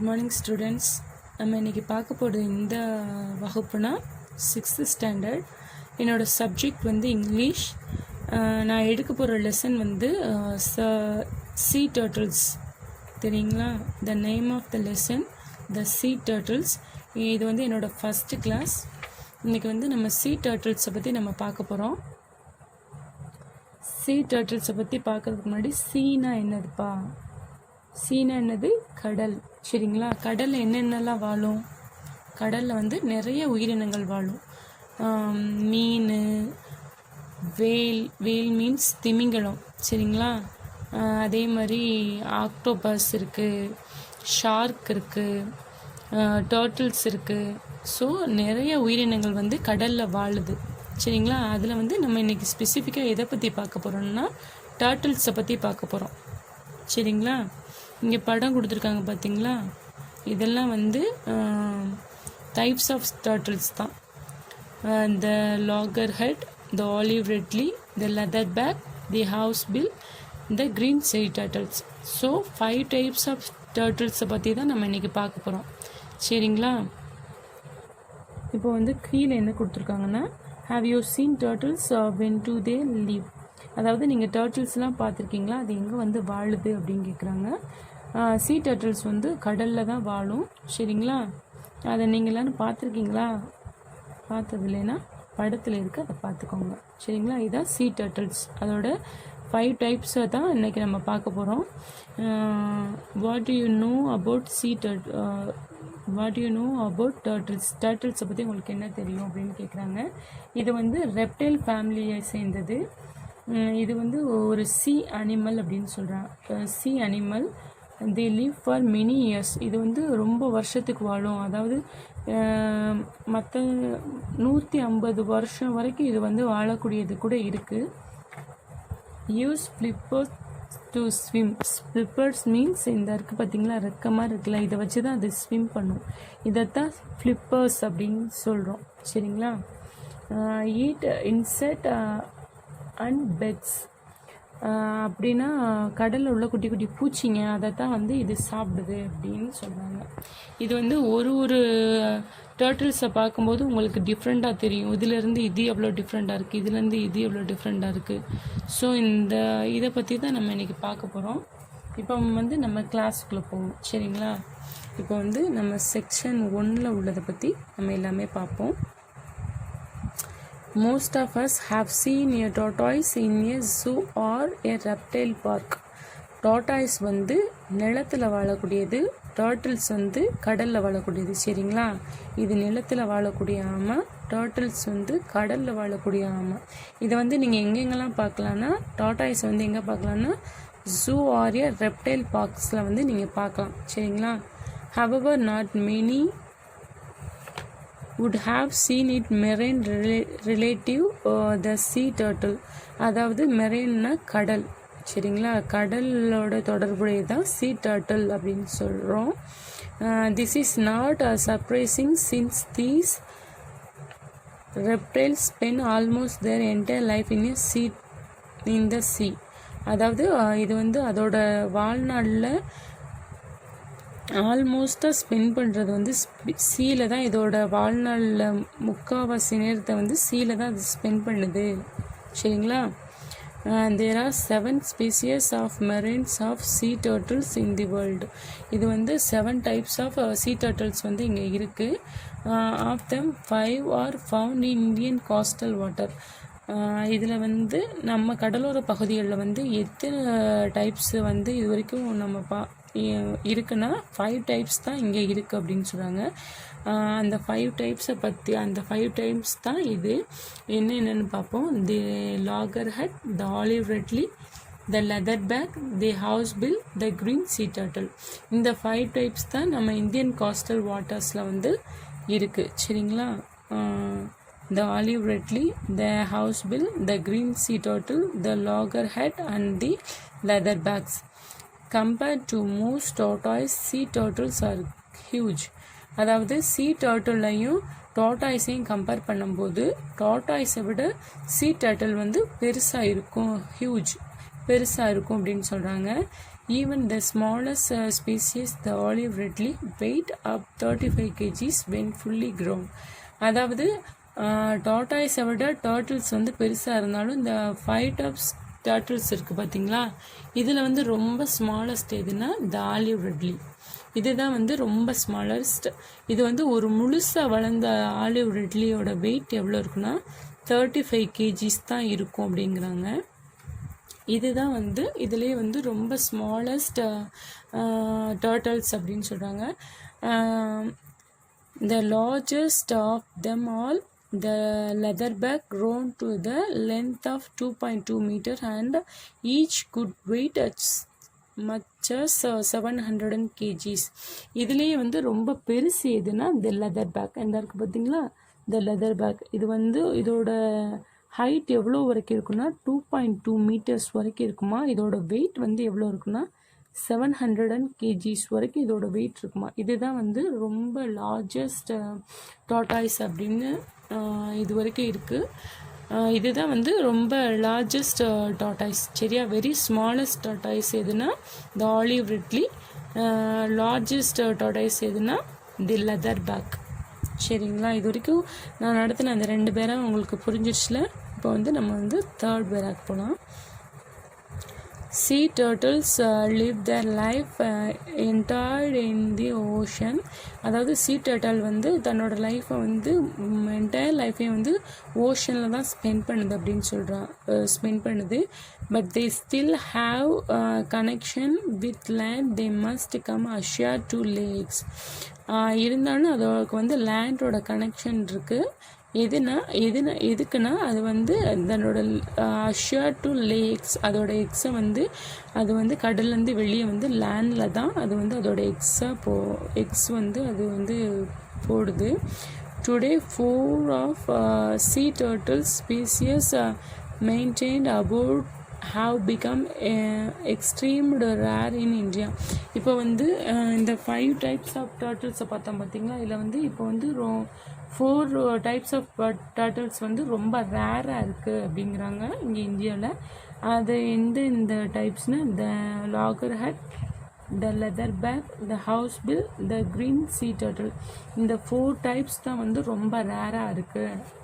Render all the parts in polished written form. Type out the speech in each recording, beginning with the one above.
Good morning students. நம்ம இன்றைக்கி பார்க்க போகிறது இந்த வகுப்புனா 6th ஸ்டாண்டர்ட். என்னோடய சப்ஜெக்ட் வந்து இங்கிலீஷ். நான் எடுக்க போகிற லெசன் வந்து sea turtles. தெரியுங்களா? The name of the lesson the sea turtles. இது வந்து என்னோடய ஃபஸ்ட்டு கிளாஸ். இன்றைக்கி வந்து நம்ம sea turtlesஸை பற்றி நம்ம பார்க்க போகிறோம். sea turtlesஸை பற்றி பார்க்குறதுக்கு முன்னாடி சீனா என்னதுப்பா? சீனா என்னது? கடல். சரிங்களா? கடலில் என்னென்னலாம் வாழும்? கடலில் வந்து நிறைய உயிரினங்கள் வாழும். மீன், வேல் மீன்ஸ் திமிங்கலம். சரிங்களா? அதே மாதிரி ஆக்டோபஸ் இருக்குது, ஷார்க் இருக்குது, டர்ட்டில்ஸ் இருக்குது. ஸோ நிறைய உயிரினங்கள் வந்து கடலில் வாழுது. சரிங்களா? அதில் வந்து நம்ம இன்றைக்கி ஸ்பெசிஃபிக்காக எதை பற்றி பார்க்க போகிறோம்னா டர்ட்டில்ஸை பற்றி பார்க்க போகிறோம். சரிங்களா? இங்கே படம் கொடுத்துருக்காங்க பார்த்தீங்களா? இதெல்லாம் வந்து டைப்ஸ் ஆஃப் டர்ட்டில்ஸ் தான். The loggerhead, the olive ridley, the leatherback, the hawksbill, the green sea turtles. So 5 types of டர்ட்டில்ஸை பற்றி தான் நம்ம இன்றைக்கி பார்க்க போகிறோம். சரிங்களா? இப்போ வந்து கீழே என்ன கொடுத்துருக்காங்கன்னா, have you seen turtles, when to they live? அதாவது நீங்கள் டர்ட்டில்ஸ்லாம் பார்த்துருக்கீங்களா? அது எங்கே வந்து வாழுது அப்படின்னு கேட்குறாங்க. சீ டர்ட்டில்ஸ் வந்து கடலில் தான் வாழும். சரிங்களா? அதை நீங்கள் எல்லோரும் பார்த்துருக்கீங்களா? பார்த்தது இல்லைன்னா படத்தில் இருக்குது, அதை பார்த்துக்கோங்க. சரிங்களா? இதுதான் சீ டர்ட்டில்ஸ். அதோட 5 டைப்ஸை தான் இன்றைக்கி நம்ம பார்க்க போகிறோம். What do you know about turtles? டர்ட்டில்ஸை பற்றி உங்களுக்கு என்ன தெரியும் அப்படின்னு கேட்குறாங்க. இது வந்து ரெப்டைல் ஃபேமிலியை சேர்ந்தது. இது வந்து ஒரு சி அனிமல் அப்படின்னு சொல்கிறாங்க. C animal. They live for many years. இது வந்து ரொம்ப வருஷத்துக்கு வாழும். அதாவது மற்ற 150 வருஷம் வரைக்கும் இது வந்து வாழக்கூடியது கூட இருக்குது. Use flippers to swim. Flippers means இந்த இருக்குது பார்த்தீங்களா, ரெக்கமாக இருக்குல்ல, இதை வச்சு தான் அது ஸ்விம் பண்ணும். இதைத்தான் ஃப்ளிப்பர்ஸ் அப்படின்னு சொல்கிறோம். சரிங்களா? Eat insect and pets. அப்படின்னா கடலில் உள்ள குட்டி குட்டி பூச்சிங்க, அதை தான் வந்து இது சாப்பிடுது அப்படின்னு சொல்கிறாங்க. இது வந்து ஒரு டர்ட்டில்ஸை பார்க்கும்போது உங்களுக்கு டிஃப்ரெண்ட்டாக தெரியும். இதிலேருந்து இது எவ்வளோ டிஃப்ரெண்ட்டாக இருக்குது, இதுலேருந்து இது எவ்வளோ டிஃப்ரெண்ட்டாக இருக்குது. ஸோ இதை பற்றி தான் நம்ம இன்றைக்கி பார்க்க போகிறோம். இப்போ வந்து நம்ம கிளாஸுக்குள்ளே போவோம். சரிங்களா? இப்போ வந்து நம்ம செக்ஷன் 1 உள்ளதை பற்றி நம்ம எல்லாமே பார்ப்போம். Most of us have seen a tortoise in a zoo or a reptile park. tortoise வந்து நிலத்தில் வாழக்கூடியது, டர்ட்டில்ஸ் வந்து கடலில் வாழக்கூடியது. சரிங்களா? இது நிலத்தில் வாழக்கூடிய ஆமை, டர்ட்டில்ஸ் வந்து கடலில் வாழக்கூடிய ஆமை. இதை வந்து நீங்கள் எங்கெங்கெல்லாம் பார்க்கலான்னா, tortoise வந்து எங்கே பார்க்கலான்னா ஜூ ஆர் ஏ ரெப்டைல் பார்க்ஸில் வந்து நீங்கள் பார்க்கலாம். சரிங்களா? however not many would have seen it marine relative the sea turtle. அதாவது மெரைன்னா கடல். சரிங்களா? கடலோட தொடர்புடைய தான் sea turtle அப்படின்னு சொல்கிறோம். this is not surprising since these reptiles spend almost their entire life in the sea. அதாவது இது வந்து அதோட வாழ்நாளில் ஆல்மோஸ்ட்டாக ஸ்பெண்ட் பண்ணுறது வந்து சீல தான். இதோட வாழ்நாளில் முக்கால்வாசி நேரத்தை வந்து சீல தான் அது ஸ்பெண்ட் பண்ணுது. சரிங்களா? there are 7 species of marines of sea turtles in the world. இது வந்து 7 types of sea turtles வந்து இங்கே இருக்குது. of them 5 are found in Indian coastal water. இதில் வந்து நம்ம கடலோர பகுதிகளில் வந்து எத்தனை டைப்ஸ் வந்து இது வரைக்கும் நம்ம இருக்குன்னா 5 டைப்ஸ் தான் இங்கே இருக்குது அப்படின்னு சொல்கிறாங்க. அந்த 5 டைப்ஸை பற்றி, அந்த 5 டைப்ஸ் தான் இது என்னென்னு பார்ப்போம். The loggerhead, the olive ridley, the leatherback, the hawksbill, the green sea turtle. இந்த 5 டைப்ஸ் தான் நம்ம இந்தியன் கோஸ்டல் வாட்டர்ஸில் வந்து இருக்குது. சரிங்களா? the olive redley, the house bill, the green sea turtle, the loggerhead and the leatherbacks. Compared to most tortoise, sea turtles are huge. அதாவது sea turtleலையும் tortoiseையும் compare பண்ணும்போது tortoiseை விட sea turtle வந்து பெருசாக இருக்கும், ஹியூஜ் பெருசாக இருக்கும் அப்படின்னு சொல்கிறாங்க. Even the smallest species, the olive ridley, weight up 35 kgs when fully grown. அதாவது டாட்டாய்ஸை விட டர்ட்டில்ஸ் வந்து பெருசாக இருந்தாலும் இந்த 5 டைப்ஸ் டர்ட்டில்ஸ் இருக்குது பார்த்தீங்களா, இதில் வந்து ரொம்ப ஸ்மாலஸ்ட் எதுனா த ஆலிவ் ரிட்லி. இதுதான் வந்து ரொம்ப ஸ்மாலஸ்ட். இது வந்து ஒரு முழுசாக வளர்ந்த ஆலிவ் ரிட்லியோட வெயிட் எவ்வளோ இருக்குன்னா 35 kgs தான் இருக்கும் அப்படிங்கிறாங்க. இதுதான் வந்து இதுலேயே வந்து ரொம்ப ஸ்மாலஸ்ட் டர்ட்டில்ஸ் அப்படின்னு சொல்கிறாங்க. The largest of them all, the leatherback, grown to the length of 2.2 meter and each could weight as much as 700 kgs. இதுலேயே வந்து ரொம்ப பெருசு எதுனா the leatherback. இந்த இருக்குது பார்த்தீங்களா, the leatherback. இது வந்து இதோட ஹைட் எவ்வளோ வரைக்கும் இருக்குன்னா 2.2 meters வரைக்கும் இருக்குமா. இதோட வெயிட் வந்து எவ்வளோ இருக்குன்னா 700 kgs வரைக்கும் இதோட வெயிட் இருக்குமா. இதுதான் வந்து ரொம்ப லார்ஜஸ்ட் டாட்டாய்ஸ் அப்படின்னு இது வரைக்கும் இருக்குது. இதுதான் வந்து ரொம்ப லார்ஜஸ்ட் டாட்டாய்ஸ். சரியா, வெரி ஸ்மாலஸ்ட் டாட்டாய்ஸ் எதுனா த ஆலிவ் ரிட்லி, லார்ஜஸ்ட் டாட்டாய்ஸ் எதுனா தி லெதர் பேக். சரிங்களா, இது வரைக்கும் நான் நடத்தின அந்த 2 பேரை உங்களுக்கு புரிஞ்சிடுச்சுல. இப்போ வந்து நம்ம வந்து 3rd பேராக போகலாம். Sea turtles live their life entirely in the ocean. அதாவது sea turtle வந்து தன்னோட லைஃப்பை வந்து என்டையர் லைஃபையும் வந்து ஓஷனில் தான் ஸ்பெண்ட் பண்ணுது. But they still have connection with land. They must come assure to lakhs. இருந்தாலும் அதோக்கு வந்து லேண்டோட கனெக்ஷன் இருக்குது. எதுக்குன்னா அது வந்து தன்னோட அஷ்யூர் டு லேக்ஸ், அதோட எக்ஸை வந்து அது வந்து கடல்லேருந்து வெளியே வந்து லேண்டில் தான் அது வந்து அதோட எக்ஸ் வந்து அது வந்து போடுது. Today 4 of sea turtle species maintained about have become extremely rare in India. இப்போ வந்து இந்த 5 types of turtles பார்த்தோம் பார்த்தீங்களா, இதில் வந்து இப்போ வந்து 4 types of turtles வந்து ரொம்ப ரேராக இருக்குது அப்படிங்கிறாங்க இங்கே இந்தியாவில். அது இந்த டைப்ஸ்னால் the loggerhead, the leatherback, the hawksbill, the green sea turtle. இந்த 4 types தான் வந்து ரொம்ப ரேராக இருக்குது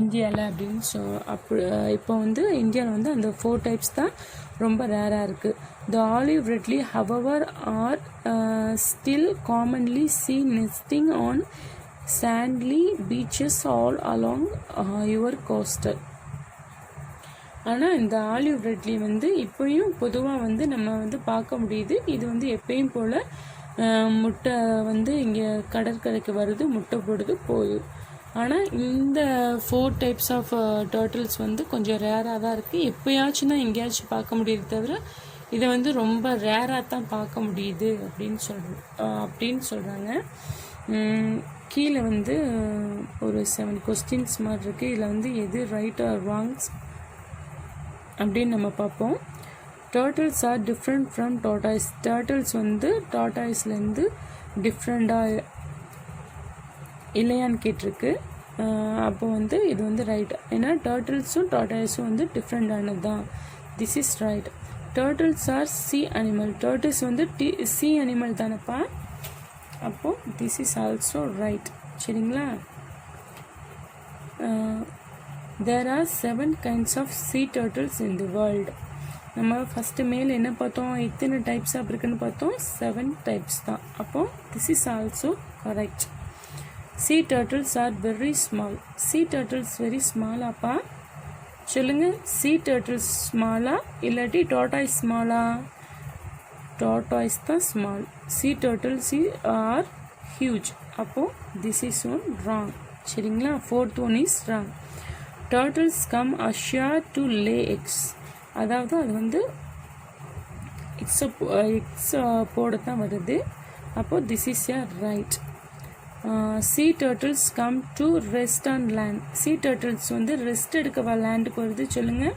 இந்தியாவில் அப்படின்னு இப்போ வந்து இந்தியாவில் வந்து அந்த 4 types தான் ரொம்ப ரேராக இருக்குது. த olive ridley however are still commonly seen nesting on sandy beaches all along your coastal. ஆனால் இந்த ஆலிவ் ரிட்லி வந்து இப்போயும் பொதுவாக வந்து நம்ம வந்து பார்க்க முடியுது. இது வந்து எப்பயும் போல் முட்டை வந்து இங்கே கடற்கரைக்கு வருது, முட்டை போடுது, போகுது. ஆனால் இந்த 4 types ஆஃப் டர்ட்டில்ஸ் வந்து கொஞ்சம் ரேராக தான் இருக்குது. எப்போயாச்சும் தான் எங்கேயாச்சும் பார்க்க முடியுது தவிர இதை வந்து ரொம்ப ரேராக தான் பார்க்க முடியுது அப்படின்னு சொல்கிறாங்க. கீழே வந்து ஒரு 7 questions மாதிரி இருக்குது. இதில் வந்து எது ரைட் ஆர் ராங்ஸ் அப்படின்னு நம்ம பார்ப்போம். Turtles are different from tortoise. Turtles வந்து டாட்டாய்ஸ்லேருந்து டிஃப்ரெண்ட்டாக இல்லையான்னு கேட்டிருக்கு. அப்போ வந்து இது வந்து ரைட். ஏன்னா டர்ட்டில்ஸும் டாட்டாய்ஸும் வந்து டிஃப்ரெண்டானது தான். This is right. Turtles are sea animal. Turtles வந்து சி அனிமல் தானப்பா. அப்போது திஸ் இஸ் ஆல்சோ ரைட். சரிங்களா. There are 7 kinds of sea turtles in the world. நம்ம ஃபஸ்ட்டு மேல் என்ன பார்த்தோம், எத்தனை டைப்ஸ் ஆஃப் இருக்குன்னு பார்த்தோம், 7 types தான். அப்போது this is also correct. sea turtles are very small. sea turtles very small அப்பா சொல்லுங்க. sea turtles ஸ்மாலா இல்லாட்டி tortoise ஸ்மாலா? tortoise தான் small. sea turtles are huge. அப்போது this is one wrong. சரிங்களா. 4th one is wrong. turtles come ashore to lay eggs. அதாவது அது வந்து X போட தான் வருது. அப்போது this is a right. sea turtles come to rest on land. sea turtles வந்து ரெஸ்ட் எடுக்கவா லேண்டுக்கு வருது சொல்லுங்கள்?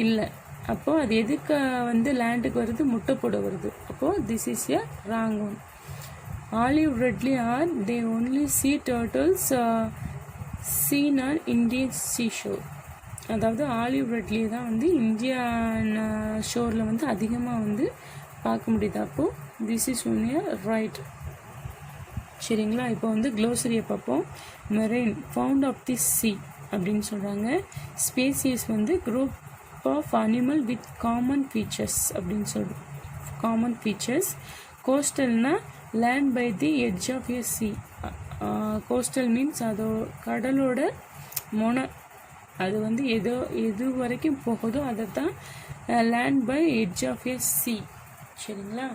இல்லை. அப்போது அது எதுக்கு வந்து லேண்டுக்கு வருது? முட்டை போட வருது. அப்போது this is a wrong one. Olive ridley are the only sea turtles seen on Indian seashore. அதாவது ஆலிவ் ரெட்லி தான் வந்து இந்தியன் ஷோரில் வந்து அதிகமாக வந்து பார்க்க முடியுது. அப்போது திஸ் இஸ் ஒன் ரைட். சரிங்களா. இப்போ வந்து க்ளோசரியை பார்ப்போம். Marine found of the sea அப்படின்னு சொல்கிறாங்க. ஸ்பேசியஸ் வந்து group of animal with common features அப்படின்னு சொல்கிறோம். Common features. கோஸ்டல்னா land by the edge of a sea. Coastal means அதோ கடலோட மொனை, அது வந்து எது வரைக்கும் போகுதோ அதை தான் land by edge of a sea. சரிங்களா.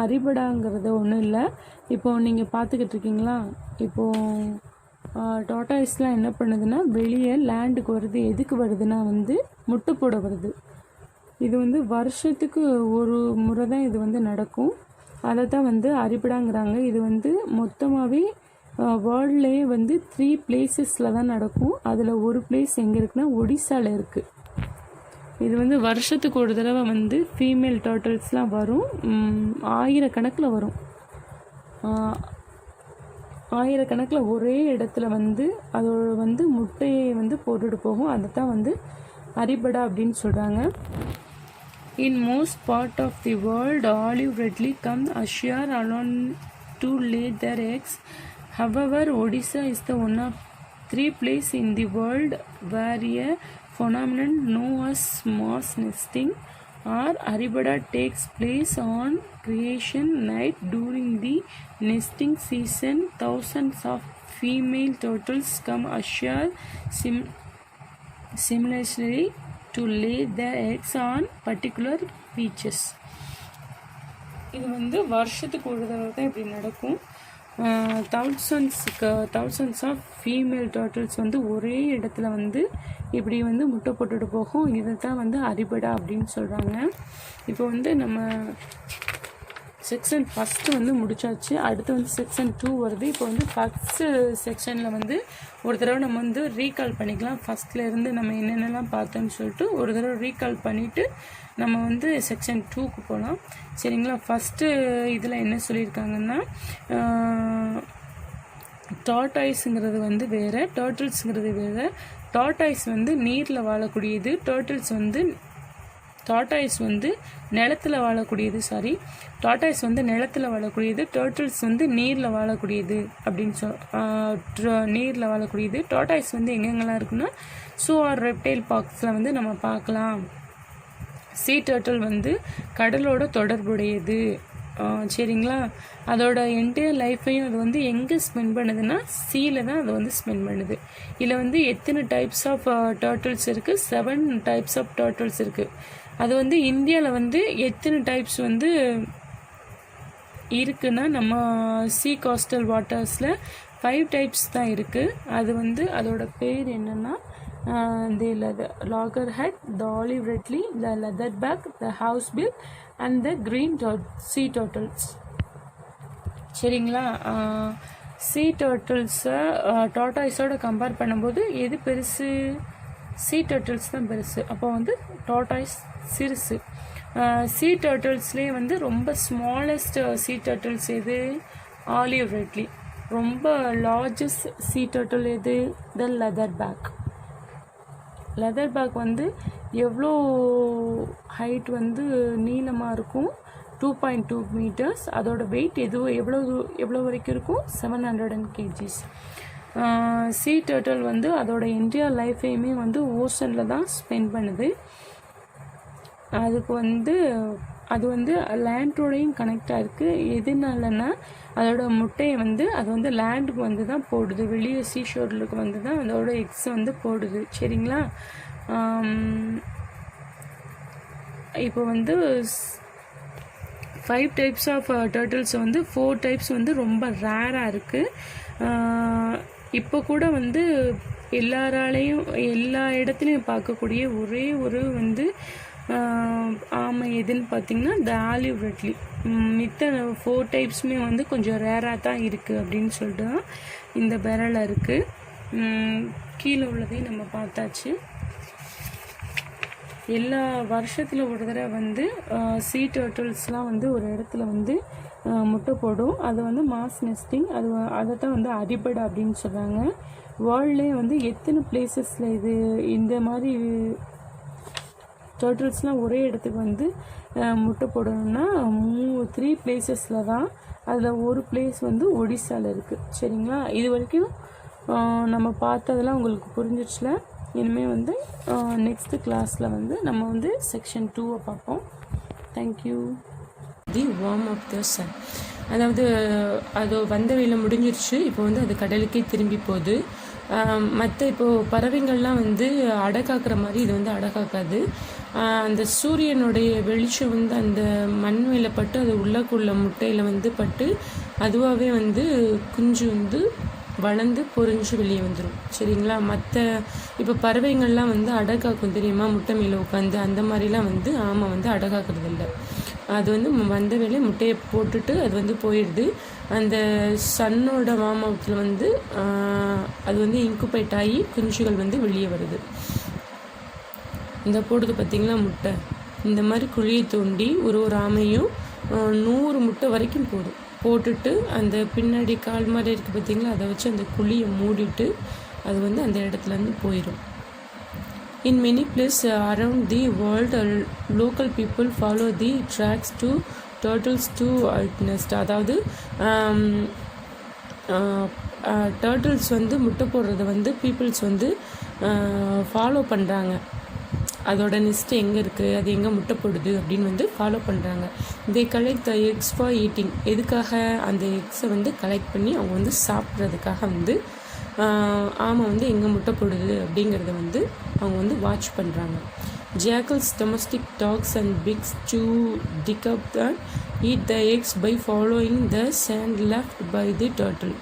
அரிபடாங்கிறது ஒன்றும் இல்லை. இப்போது நீங்கள் பார்த்துக்கிட்டு இருக்கீங்களா, இப்போது டாட்டாய்ஸ்லாம் என்ன பண்ணுதுன்னா வெளியே லேண்டுக்கு வருது. எதுக்கு வருதுன்னா வந்து முட்டை போட வருது. இது வந்து வருஷத்துக்கு ஒரு முறை தான் இது வந்து நடக்கும். அதை தான் வந்து அரிபடாங்கிறாங்க. இது வந்து மொத்தமாகவே வேர்ல்ட்லேயே வந்து 3 பிளேசஸில் தான் நடக்கும். அதில் ஒரு பிளேஸ் எங்கே இருக்குன்னா ஒடிசாவில் இருக்குது. இது வந்து வருஷத்துக்கு ஒரு தடவை வந்து ஃபீமேல் டர்ட்டில்ஸ்லாம் வரும். ஆயிரக்கணக்கில் வரும். ஆயிரக்கணக்கில் ஒரே இடத்துல வந்து அதோட வந்து முட்டையை வந்து போட்டுட்டு போகும். அதை தான் வந்து அரிபடா அப்படின்னு சொல்கிறாங்க. In most part of the world olive ridley come ashore alone to lay their eggs. However, Odisha is the one of 3 places in the world where a phenomenon known as mass nesting or aribada takes place on creation night. During the nesting season, thousands of female turtles come ashore simultaneously to lay their eggs on particular beaches. இது வந்து வருஷத்துக்கு ஒரு தடவை தான் இப்படி நடக்கும். thousands of female turtles வந்து ஒரே இடத்துல வந்து இப்படி வந்து முட்டை போட்டுட்டு போகும். இதை தான் வந்து அரிபடா அப்படின்னு சொல்கிறாங்க. இப்போ வந்து நம்ம செக்ஷன் 1 வந்து முடிச்சாச்சு. அடுத்து வந்து செக்ஷன் 2 வருது. இப்போ வந்து ஃபஸ்ட்டு செக்ஷனில் வந்து ஒரு தடவை நம்ம வந்து ரீகால் பண்ணிக்கலாம். ஃபஸ்ட்லேருந்து நம்ம என்னென்னலாம் பார்த்தோன்னு சொல்லிட்டு ஒரு தடவை ரீகால் பண்ணிவிட்டு நம்ம வந்து செக்ஷன் 2க்கு போகலாம். சரிங்களா. ஃபஸ்ட்டு இதில் என்ன சொல்லியிருக்காங்கன்னா, டார்டாய்ஸுங்கிறது வந்து வேறு, டர்ட்டில்ஸுங்கிறது வேறு. டார்டாய்ஸ் வந்து நீரில் வாழக்கூடியது, டார்டாய்ஸ் வந்து நிலத்தில் வாழக்கூடியது. டார்டாய்ஸ் வந்து நிலத்தில் வாழக்கூடியது, டர்ட்டில்ஸ் வந்து நீரில் வாழக்கூடியது அப்படின்னு நீரில் வாழக்கூடியது. டார்டாய்ஸ் வந்து எங்கெங்கெல்லாம் இருக்குன்னா ஸூ ஆர் ரெப்டைல் பார்க்ஸில் வந்து நம்ம பார்க்கலாம். சீ டர்ட்டில் வந்து கடலோட தொடர்புடையது. சரிங்களா. அதோட என்டையர் லைஃப்பையும் அது வந்து எங்கே ஸ்பெண்ட் பண்ணுதுன்னா சீல தான் அது வந்து ஸ்பெண்ட் பண்ணுது. இதில் வந்து எத்தனை டைப்ஸ் ஆஃப் டர்ட்டில்ஸ் இருக்குது? 7 டைப்ஸ் ஆஃப் டர்ட்டில்ஸ் இருக்குது. அது வந்து இந்தியாவில் வந்து எத்தனை டைப்ஸ் வந்து இருக்குன்னா நம்ம சீ கோஸ்டல் வாட்டர்ஸில் 5 டைப்ஸ் தான் இருக்குது. அது வந்து அதோட பேர் என்னென்னா the loggerhead, the olive redley, the leatherback, the housebill and the green sea turtles. சரிங்களா. sea turtles-ஐ டார்டாய்ஸோட கம்பேர் பண்ணும்போது எது பெருசு? sea turtles தான் பெருசு. அப்போ வந்து டார்டாய்ஸ் சிறுசு. sea turtles-லேயே வந்து ரொம்ப ஸ்மாலஸ்ட் sea turtles எது? Olive Ridley. ரொம்ப லார்ஜஸ்ட் sea turtle எது? the leatherback. லெதர்பேக் வந்து எவ்வளோ ஹைட் வந்து நீளமாக இருக்கும்? 2.2 மீட்டர்ஸ். அதோட வெயிட் எவ்வளோ வரைக்கும் இருக்கும்? 700 kgs. சீ டர்ட்டில் வந்து அதோட என்டையர் லைஃபையுமே வந்து ஓஷனில் தான் ஸ்பெண்ட் பண்ணுது. அது வந்து லேண்டோடையும் கனெக்டாக இருக்குது. எதுனாலன்னா அதோட முட்டையை வந்து அது வந்து லேண்டுக்கு வந்து தான் போடுது. வெளியே சீஷோருக்கு வந்து தான் அதோட எக்ஸை வந்து போடுது. சரிங்களா. இப்போ வந்து 5 டைப்ஸ் ஆஃப் டர்ட்டில்ஸ் வந்து 4 டைப்ஸ் வந்து ரொம்ப ரேராக இருக்குது. இப்போ கூட வந்து எல்லாராலையும் எல்லா இடத்துலையும் பார்க்கக்கூடிய ஒரே ஒரு வந்து ஆமை எதுன்னு பார்த்தீங்கன்னா த ஆலிவ் ரெட்லி. மித்த 4 டைப்ஸுமே வந்து கொஞ்சம் ரேராக தான் இருக்குது அப்படின்னு சொல்லிட்டு தான் இந்த பெரல் இருக்குது. கீழே உள்ளதையும் நம்ம பார்த்தாச்சு. எல்லா வருஷத்தில் ஒரு தடவை வந்து சீ டர்ட்டில்ஸ்லாம் வந்து ஒரு இடத்துல வந்து முட்டை போடும். அது வந்து மாஸ் நெஸ்டிங், அதை தான் வந்து அரிபடை அப்படின்னு சொல்கிறாங்க. வேர்ல்ட்லேயே வந்து எத்தனை பிளேசஸில் இந்த மாதிரி டர்ட்டில்ஸ்லாம் ஒரே இடத்துக்கு வந்து முட்டை போடணும்னா 3 பிளேசஸில் தான். அதில் ஒரு பிளேஸ் வந்து ஒடிசாவில் இருக்குது. சரிங்களா, இது வரைக்கும் நம்ம பார்த்ததெல்லாம் உங்களுக்கு புரிஞ்சிடுச்சுல. இனிமேல் வந்து நெக்ஸ்ட்டு கிளாஸில் வந்து நம்ம வந்து செக்ஷன் 2 பார்ப்போம். Thank you. The warm of the sun, அதாவது அது வந்த வேலை முடிஞ்சிருச்சு, இப்போ வந்து அது கடலுக்கே திரும்பி போகுது. மற்ற இப்போது பறவைகள்லாம் வந்து அடக்காக்குற மாதிரி இது வந்து அடக்காக்காது. அந்த சூரியனுடைய வெளிச்சம் வந்து அந்த மண் மேலே பட்டு அது உள்ளக்குள்ள முட்டையில் வந்து பட்டு அதுவாகவே வந்து குஞ்சு வந்து வளர்ந்து பொறிஞ்சு வெளியே வந்துடும். சரிங்களா, மற்ற இப்போ பறவைகள்லாம் வந்து அடக்காக்கும் தெரியுமா, முட்டை மேலே உட்காந்து, அந்த மாதிரிலாம் வந்து ஆமை வந்து அடக்காக்குறது இல்லை. அது வந்து வந்த வேலை முட்டையை போட்டுட்டு அது வந்து போயிடுது. அந்த சன்னோட வார்மவுத்தில் வந்து அது வந்து இன்குபேட் ஆகி குஞ்சுகள் வந்து வெளியே வருது. இந்த போடுது பார்த்திங்களா முட்டை, இந்த மாதிரி குழியை தோண்டி ஒரு ஆமையும் 100 முட்டை வரைக்கும் போட்டுட்டு அந்த பின்னாடி கால் மாதிரி இருக்குது பார்த்திங்களா, அதை வச்சு அந்த குழியை மூடிட்டு அது வந்து அந்த இடத்துலேருந்து போயிடும். In many places around the world, local people follow the tracks to turtles to nest. அதாவது டர்ட்டில்ஸ் வந்து முட்டை போடுறத வந்து பீப்புள்ஸ் வந்து ஃபாலோ பண்ணுறாங்க. அதோட நெஸ்ட்டு எங்கே இருக்குது, அது எங்கே முட்டை போடுது அப்படின்னு வந்து ஃபாலோ பண்ணுறாங்க. தே collect the X for eating. எதுக்காக அந்த எக்ஸை வந்து கலெக்ட் பண்ணி அவங்க வந்து சாப்பிட்றதுக்காக வந்து ஆமை வந்து எங்கே முட்டை போடுது அப்படிங்கிறத வந்து அவங்க வந்து வாட்ச் பண்ணுறாங்க. Jackals, domestic dogs and pigs to dig up and eat the eggs by following the sand left by the turtle.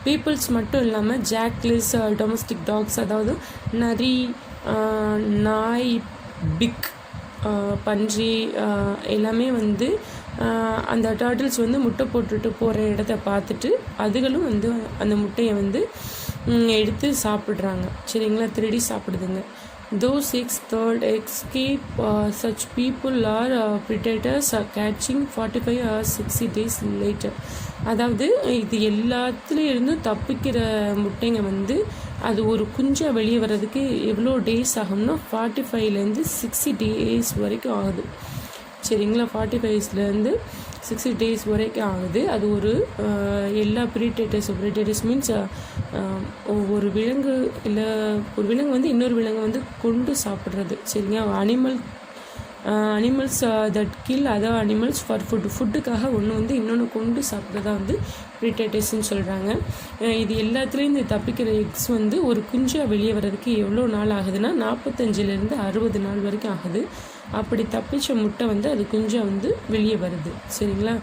Peoples மட்டும் இல்லாமல் ஜாக்கல்ஸ், டொமஸ்டிக் டாக்ஸ், அதாவது நரி, நாய், பிக், பன்றி எல்லாமே வந்து அந்த டர்ட்டில்ஸ் வந்து முட்டை போட்டுட்டு போகிற இடத்த பார்த்துட்டு அதுகளும் வந்து அந்த முட்டையை வந்து எடுத்து சாப்பிட்றாங்க. சரிங்களா, திருடி சாப்பிடுதுங்க. Those 6 third escape, such people are predators are catching 45 or 60 days later. அதாவது இது எல்லாத்துலேயும் இருந்தும் தப்பிக்கிற முட்டைங்க வந்து அது ஒரு குஞ்சா வெளியே வர்றதுக்கு எவ்வளோ டேஸ் ஆகும்னா 45லேருந்து 60 days வரைக்கும் ஆகுது. சரிங்களா, 45லேருந்து 60 days வரைக்கும் ஆகுது. அது ஒரு எல்லா ப்ரீடேட்டர்ஸ் மீன்ஸ் ஒரு விலங்கு இல்லை, ஒரு விலங்கு வந்து இன்னொரு விலங்கு வந்து கொண்டு சாப்பிட்றது. சரிங்க, animals that kill other animals for ஃபுட்டுக்காக ஒன்று வந்து இன்னொன்று கொண்டு சாப்பிட்றதா வந்து ப்ரீடேட்டர்ஸ்ன்னு சொல்கிறாங்க. இது எல்லாத்துலேயும் இந்த தப்பிக்கிற எக்ஸ் வந்து ஒரு குஞ்சாக வெளியே வர்றதுக்கு எவ்வளோ நாள் ஆகுதுன்னா 45லேருந்து 60 நாள் வரைக்கும் ஆகுது. அப்படி தப்பிச்ச முட்டை வந்து அது குஞ்சாக வந்து வெளியே வருது. சரிங்களா,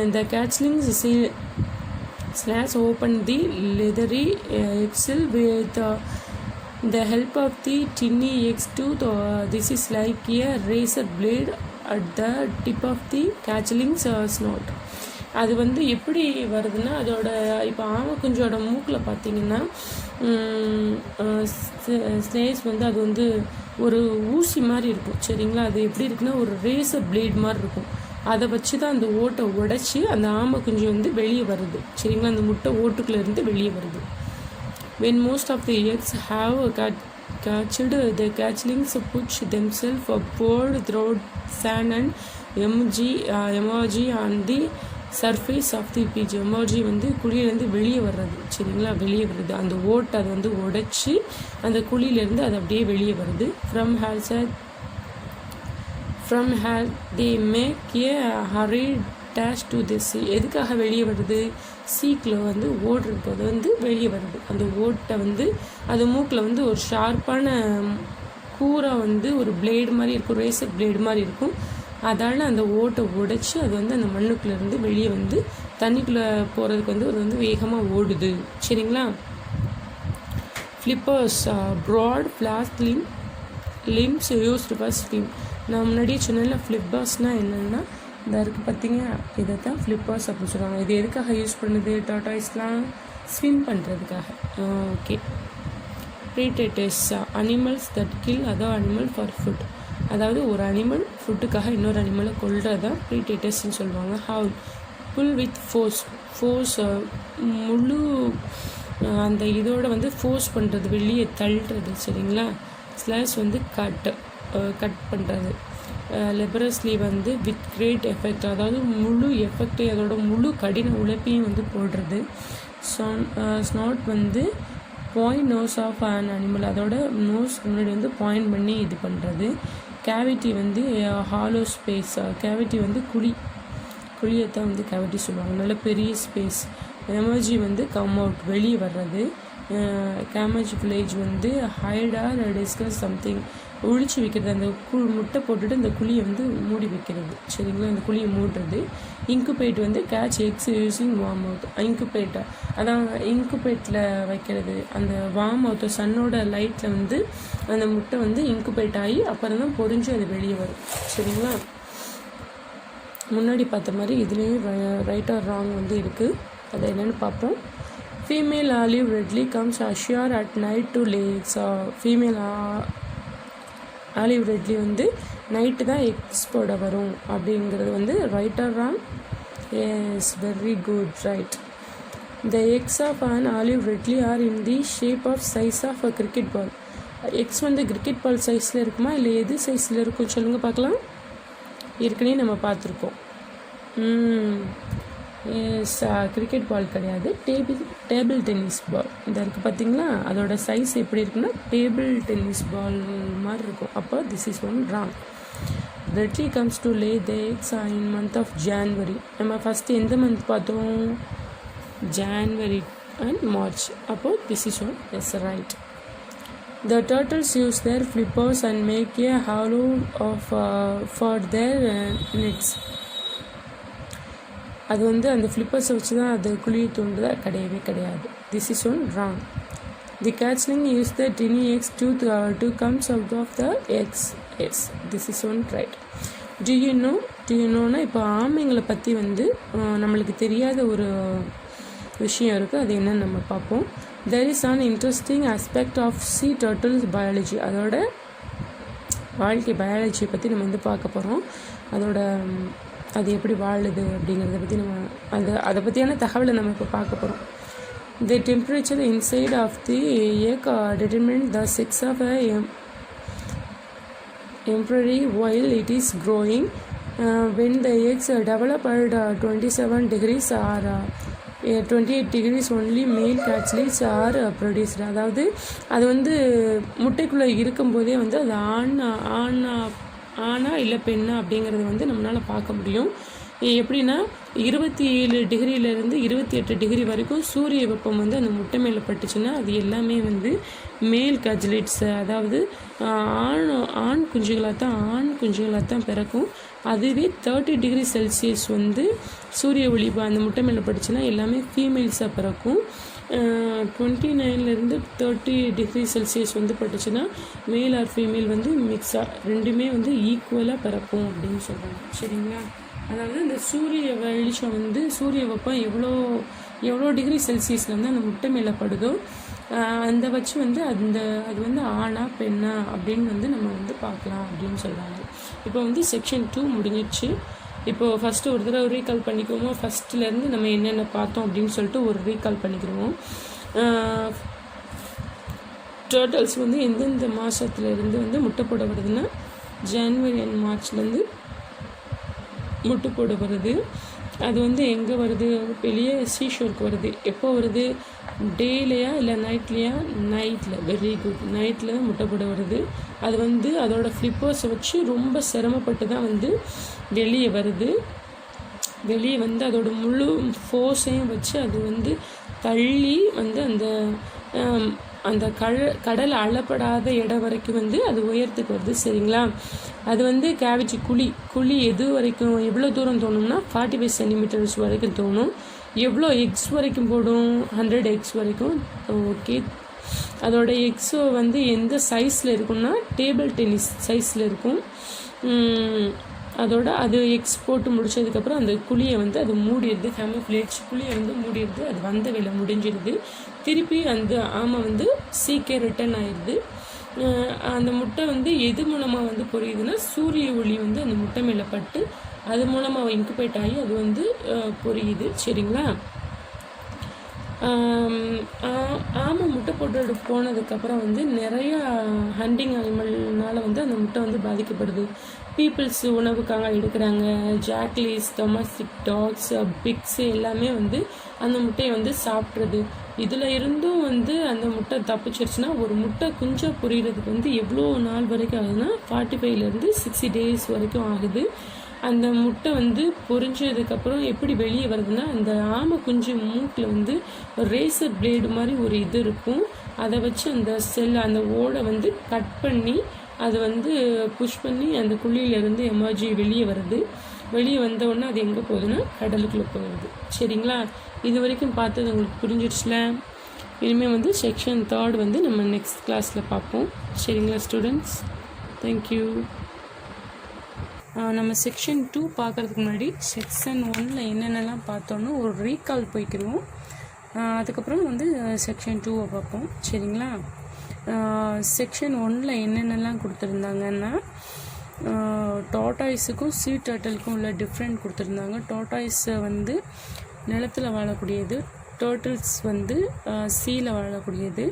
இந்த கேட்ச்லிங்ஸ் ஸ்லாஷ் ஓப்பன் தி லெதரி எக்ஸில் with the help of the tiny eggs tooth. This is like a razor blade at the tip of the catchling's snout. அது வந்து எப்படி வருதுன்னா அதோட இப்போ ஆமை குஞ்சோட மூக்கில் பார்த்தீங்கன்னா ஸ்னேக்ஸ் வந்து அது வந்து ஒரு ஊசி மாதிரி இருக்கும். சரிங்களா, அது எப்படி இருக்குன்னா ஒரு ரேசர் பிளேட் மாதிரி இருக்கும். அதை வச்சு தான் அந்த ஓட்டை உடைச்சி அந்த ஆமை குஞ்சு வந்து வெளியே வருது. சரிங்களா, அந்த முட்டை ஓட்டுக்குள்ளேருந்து வெளியே வருது. When most of the eggs have catched, the catchlings push themselves upward through sand and emerge on the surface of the beach. Emerge வந்து குழியிலேருந்து வெளியே வர்றது. சரிங்களா, வெளியே வருது. அந்த ஓட்டை அதை வந்து உடைச்சி அந்த குழியிலேருந்து அது அப்படியே வெளியே வருது. From here they make a hurried dash to the sea. எதுக்காக வெளியே வருது, சீக்கில் வந்து ஓடுறது அது வந்து வெளியே வருது. அந்த ஓட்டை வந்து அது மூக்கில் வந்து ஒரு ஷார்ப்பான கூரை வந்து ஒரு பிளேடு மாதிரி இருக்கும், ரேசர் பிளேடு மாதிரி இருக்கும். அதால் அந்த ஓட்டை உடைச்சி அது வந்து அந்த மண்ணுக்குள்ளேருந்து வெளியே வந்து தண்ணிக்குள்ளே போகிறதுக்கு வந்து அது வந்து வேகமாக ஓடுது. சரிங்களா, flippers broad flat limbs used for swim. நான் முன்னாடியே சொன்னேன்ல, ஃப்ளிப்பர்ஸ்னால் என்னென்னா இந்த இருக்குது பார்த்தீங்க, இதை தான் ஃப்ளிப்பர்ஸ் அப்படின்னு சொல்லுவாங்க. இது எதுக்காக யூஸ் பண்ணுது, டாட்டாய்ஸ்லாம் ஸ்விம் பண்ணுறதுக்காக. Okay, predators animals that kill other animal for food. அதாவது ஒரு அனிமல் ஃபுட்டுக்காக இன்னொரு அனிமலை கொல்றதான் ப்ரீடேட்டர்ஸ்ன்னு சொல்லுவாங்க. ஹவுல் புல் வித் ஃபோர்ஸ் முழு அந்த இதோட வந்து ஃபோர்ஸ் பண்ணுறது, வெளியே தள்ளுறது, சரிங்களா. ஸ்லாஷ் வந்து கட் பண்ணுறது. லெபரஸ்லி வந்து வித் கிரேட் எஃபெக்ட், அதாவது முழு எஃபெக்டை அதோட முழு கடின உழைப்பையும் வந்து போடுறது. ஸ்னாட் வந்து point nose of an animal, அதோட நோஸ் முன்னாடி வந்து பாயிண்ட் பண்ணி இது பண்ணுறது. கேவிட்டி வந்து ஹாலோ ஸ்பேஸ், கேவிட்டி வந்து குழியத்தான் வந்து கேவிட்டி சொல்லுவாங்க, நல்ல பெரிய ஸ்பேஸ். எமர்ஜி வந்து கம் அவுட், வெளியே வர்றது. கேமஜ்ஃபிளேஜ் வந்து ஹைட் ஆர் டிஸ்கஸ் சம்திங், ஒழிச்சு வைக்கிறது. அந்த முட்டை போட்டுட்டு அந்த குழியை வந்து மூடி வைக்கிறது, சரிங்களா. அந்த குழியை மூடுறது. இன்குபேட் வந்து catch X using warm out, incubate அதான் இன்குபேட்டில் வைக்கிறது. அந்த வார்ம் அவுட் சன்னோட லைட்டில் வந்து அந்த முட்டை வந்து இன்குபேட் ஆகி அப்புறம் தான் பொரிஞ்சு அது வெளியே வரும், சரிங்களா. முன்னாடி பார்த்த மாதிரி இதுலேயும் ரைட் ஆர் ராங் வந்து இருக்குது. அது என்னென்னு பார்ப்போம். Female olive ridley comes ashore at night to lay eggs. Female olive ridley வந்து நைட்டு தான் எக்ஸ் போட வரும் அப்படிங்கிறது வந்து right or wrong? Yes, very good, right. The eggs of an olive ridley are in the shape of size of a cricket ball. Eggs வந்து cricket ball சைஸில் இருக்குமா இல்லை எது சைஸில் இருக்கும் சொல்லுங்கள் பார்க்கலாம். ஏற்கனவே நம்ம பார்த்துருக்கோம். கிரிக்கெட் பால் கிடையாது, டேபிள் டென்னிஸ் பால். இந்த இருக்குது பார்த்தீங்களா, அதோட சைஸ் எப்படி இருக்குன்னா டேபிள் டென்னிஸ் பால் மாதிரி இருக்கும். அப்போ this is one wrong. Ridley comes to lay the eggs in month of January. நம்ம ஃபஸ்ட்டு எந்த மந்த் பார்த்தோம்? January and March. அப்போது this is one yes, right. The turtles use their flippers and make a hollow for their nets. அது வந்து அந்த ஃப்ளிப்பர்ஸை வச்சு தான் அது குழியை தோண்டுதா? கிடையாது. This is one wrong. The catchling use the tiny eggs to comes out of the eggs. Yes, this is one right. Do you know இப்போ ஆமைங்களை பற்றி வந்து நம்மளுக்கு தெரியாத ஒரு விஷயம் இருக்குது. அது என்னன்னு நம்ம பார்ப்போம். There is an interesting aspect of sea turtles biology. அதோட வாழ்க்கை பயாலஜியை பற்றி நம்ம வந்து பார்க்க போகிறோம். அது எப்படி வாழுது அப்படிங்கிறத பற்றி நம்ம அதை பற்றியான தகவலை நம்ம இப்போ பார்க்க போகிறோம். The temperature inside of the egg determines the sex of a embryo while it is growing. When the eggs develop at 27 degrees or 28 degrees only male catlets are produced. அதாவது அது வந்து முட்டைக்குள்ளே இருக்கும்போதே வந்து அது ஆணா இல்லை பெண்ணா அப்படிங்கிறது வந்து நம்மளால் பார்க்க முடியும். எப்படின்னா 27 டிகிரியிலேருந்து 28 டிகிரி வரைக்கும் சூரிய வெப்பம் வந்து அந்த முட்டை மேலே பட்டுச்சுன்னா அது எல்லாமே வந்து மேல் கேட்லெட்ஸ், அதாவது ஆண் குஞ்சுகளாக தான் பிறக்கும். அதுவே 30 டிகிரி செல்சியஸ் வந்து சூரிய ஒளி அந்த முட்டை மேலே பட்டுச்சுன்னா எல்லாமே ஃபீமேல்ஸாக பிறக்கும். 29லேருந்து 30 டிகிரி செல்சியஸ் வந்து பட்டுச்சுன்னா மேல் ஆர் ஃபீமேல் வந்து மிக்ஸாக ரெண்டுமே வந்து ஈக்குவலாக பிறக்கும் அப்படின்னு சொல்கிறாங்க, சரிங்களா. அதாவது இந்த சூரிய வெளிச்சம் வந்து சூரிய வெப்பம் எவ்வளோ டிகிரி செல்சியஸில் வந்து அந்த முட்டை மேலே படுதோ அந்த வச்சு வந்து அது வந்து ஆணா பெண்ணா அப்படின்னு வந்து நம்ம வந்து பார்க்கலாம் அப்படின்னு சொல்கிறாங்க. இப்போ வந்து செக்ஷன் 2 முடிஞ்சிடுச்சு. இப்போது ஃபஸ்ட்டு ஒரு தடவை ரீகால் பண்ணிக்குவோம். ஃபஸ்ட்லேருந்து நம்ம என்னென்ன பார்த்தோம் அப்படின்னு சொல்லிட்டு ஒரு ரீகால் பண்ணிக்கிடுவோம். டர்ட்டல்ஸ் வந்து எந்தெந்த மாதத்துலேருந்து வந்து முட்டை போட வருதுன்னா ஜான்வரி அண்ட் மார்ச்லேருந்து முட்டை போட வருது. அது வந்து எங்கே வருது? வெளியே சீஷோருக்கு வருது. எப்போ வருது? டேலையா இல்லை நைட்லையா? நைட்டில். வெரி குட், நைட்டில் தான் முட்டை போட வருது. அது வந்து அதோட ஃப்ளிப்பர்ஸை வச்சு ரொம்ப சிரமப்பட்டு தான் வந்து வெளியே வருது. வெளியே வந்து அதோட முழு ஃபோர்ஸையும் வச்சு அது வந்து தள்ளி வந்து அந்த கடல் அளப்படாத இடம் வரைக்கும் வந்து அது உயரத்துக்கு வருது, சரிங்களா. அது வந்து கேவிட்டி குழி எவ்வளோ தூரம் தோணும்னா 45 சென்டிமீட்டர்ஸ் வரைக்கும் தோணும். எவ்வளோ எக்ஸ் வரைக்கும் போடும்? 100 எக்ஸ் வரைக்கும். ஓகே, அதோட எக்ஸோ வந்து எந்த சைஸில் இருக்குன்னா டேபிள் டென்னிஸ் சைஸில் இருக்கும். அதோட அது எக்ஸ் போட்டு முடிச்சதுக்கப்புறம் அந்த குழியை வந்து அது மூடிடுது. கேமோஃப்ளேஜ் குழியை வந்து மூடிடுது. அது வந்த வேலை முடிஞ்சிடுது. திருப்பி அந்த ஆமை வந்து சீக்கே ரிட்டர்ன் ஆயிடுது. அந்த முட்டை வந்து எது மூலமாக வந்து பொரியுதுன்னா சூரிய ஒளி வந்து அந்த முட்டை மேலே பட்டு அது மூலமாக இன்குபேட் ஆகி அது வந்து பொரியுது. சரிங்களா? ஆமை முட்டை போட்டு போனதுக்கப்புறம் வந்து நிறையா ஹண்டிங் அனிமல்னால் வந்து அந்த முட்டை வந்து பாதிக்கப்படுது. பீப்புள்ஸ் உணவுக்காக எடுக்கிறாங்க. ஜாக்லீஸ், டொமஸ்டிக் டாக்ஸ், பிக்ஸ் எல்லாமே வந்து அந்த முட்டையை வந்து சாப்பிட்றது. இதில் இருந்தும் வந்து அந்த முட்டை தப்பிச்சிருச்சுன்னா ஒரு முட்டை குஞ்சா புரிகிறதுக்கு வந்து எவ்வளோ நாள் வரைக்கும் ஆகுதுன்னா 45லேருந்து 60 days வரைக்கும் ஆகுது. அந்த முட்டை வந்து பொரிஞ்சதுக்கப்புறம் எப்படி வெளியே வருதுன்னா அந்த ஆமை குஞ்சு மூக்கில் வந்து ஒரு ரேசர் பிளேடு மாதிரி ஒரு இது இருக்கும். அதை வச்சு அந்த அந்த ஓடை வந்து கட் பண்ணி அது வந்து புஷ் பண்ணி அந்த குழியிலேருந்து எமர்ஜி வெளியே வருது. வெளியே வந்தவுடனே அது எங்கே போகுதுன்னா கடலுக்குள்ளே போகுது. சரிங்களா? இது வரைக்கும் பார்த்தது உங்களுக்கு புரிஞ்சிடுச்சுல? இனிமேல் வந்து செக்ஷன் 3 வந்து நம்ம நெக்ஸ்ட் கிளாஸில் பார்ப்போம். சரிங்களா ஸ்டூடெண்ட்ஸ்? தேங்க்யூ. நம்ம செக்ஷன் 2 பார்க்குறதுக்கு முன்னாடி செக்ஷன் 1ல் என்னென்னலாம் பார்த்தோன்னு ஒரு ரீகால் போய்க்கிடுவோம். அதுக்கப்புறம் வந்து செக்ஷன் 2 பார்ப்போம். சரிங்களா? செக்ஷன் 1ல் என்னென்னலாம் கொடுத்துருந்தாங்கன்னா டாட்டாய்ஸுக்கும் சீ டர்ட்டலுக்கும் உள்ள டிஃப்ரெண்ட் கொடுத்துருந்தாங்க. டாட்டாய்ஸை வந்து நிலத்தில் வாழக்கூடியது, டர்ட்டில்ஸ் வந்து சீல வாழக்கூடியது.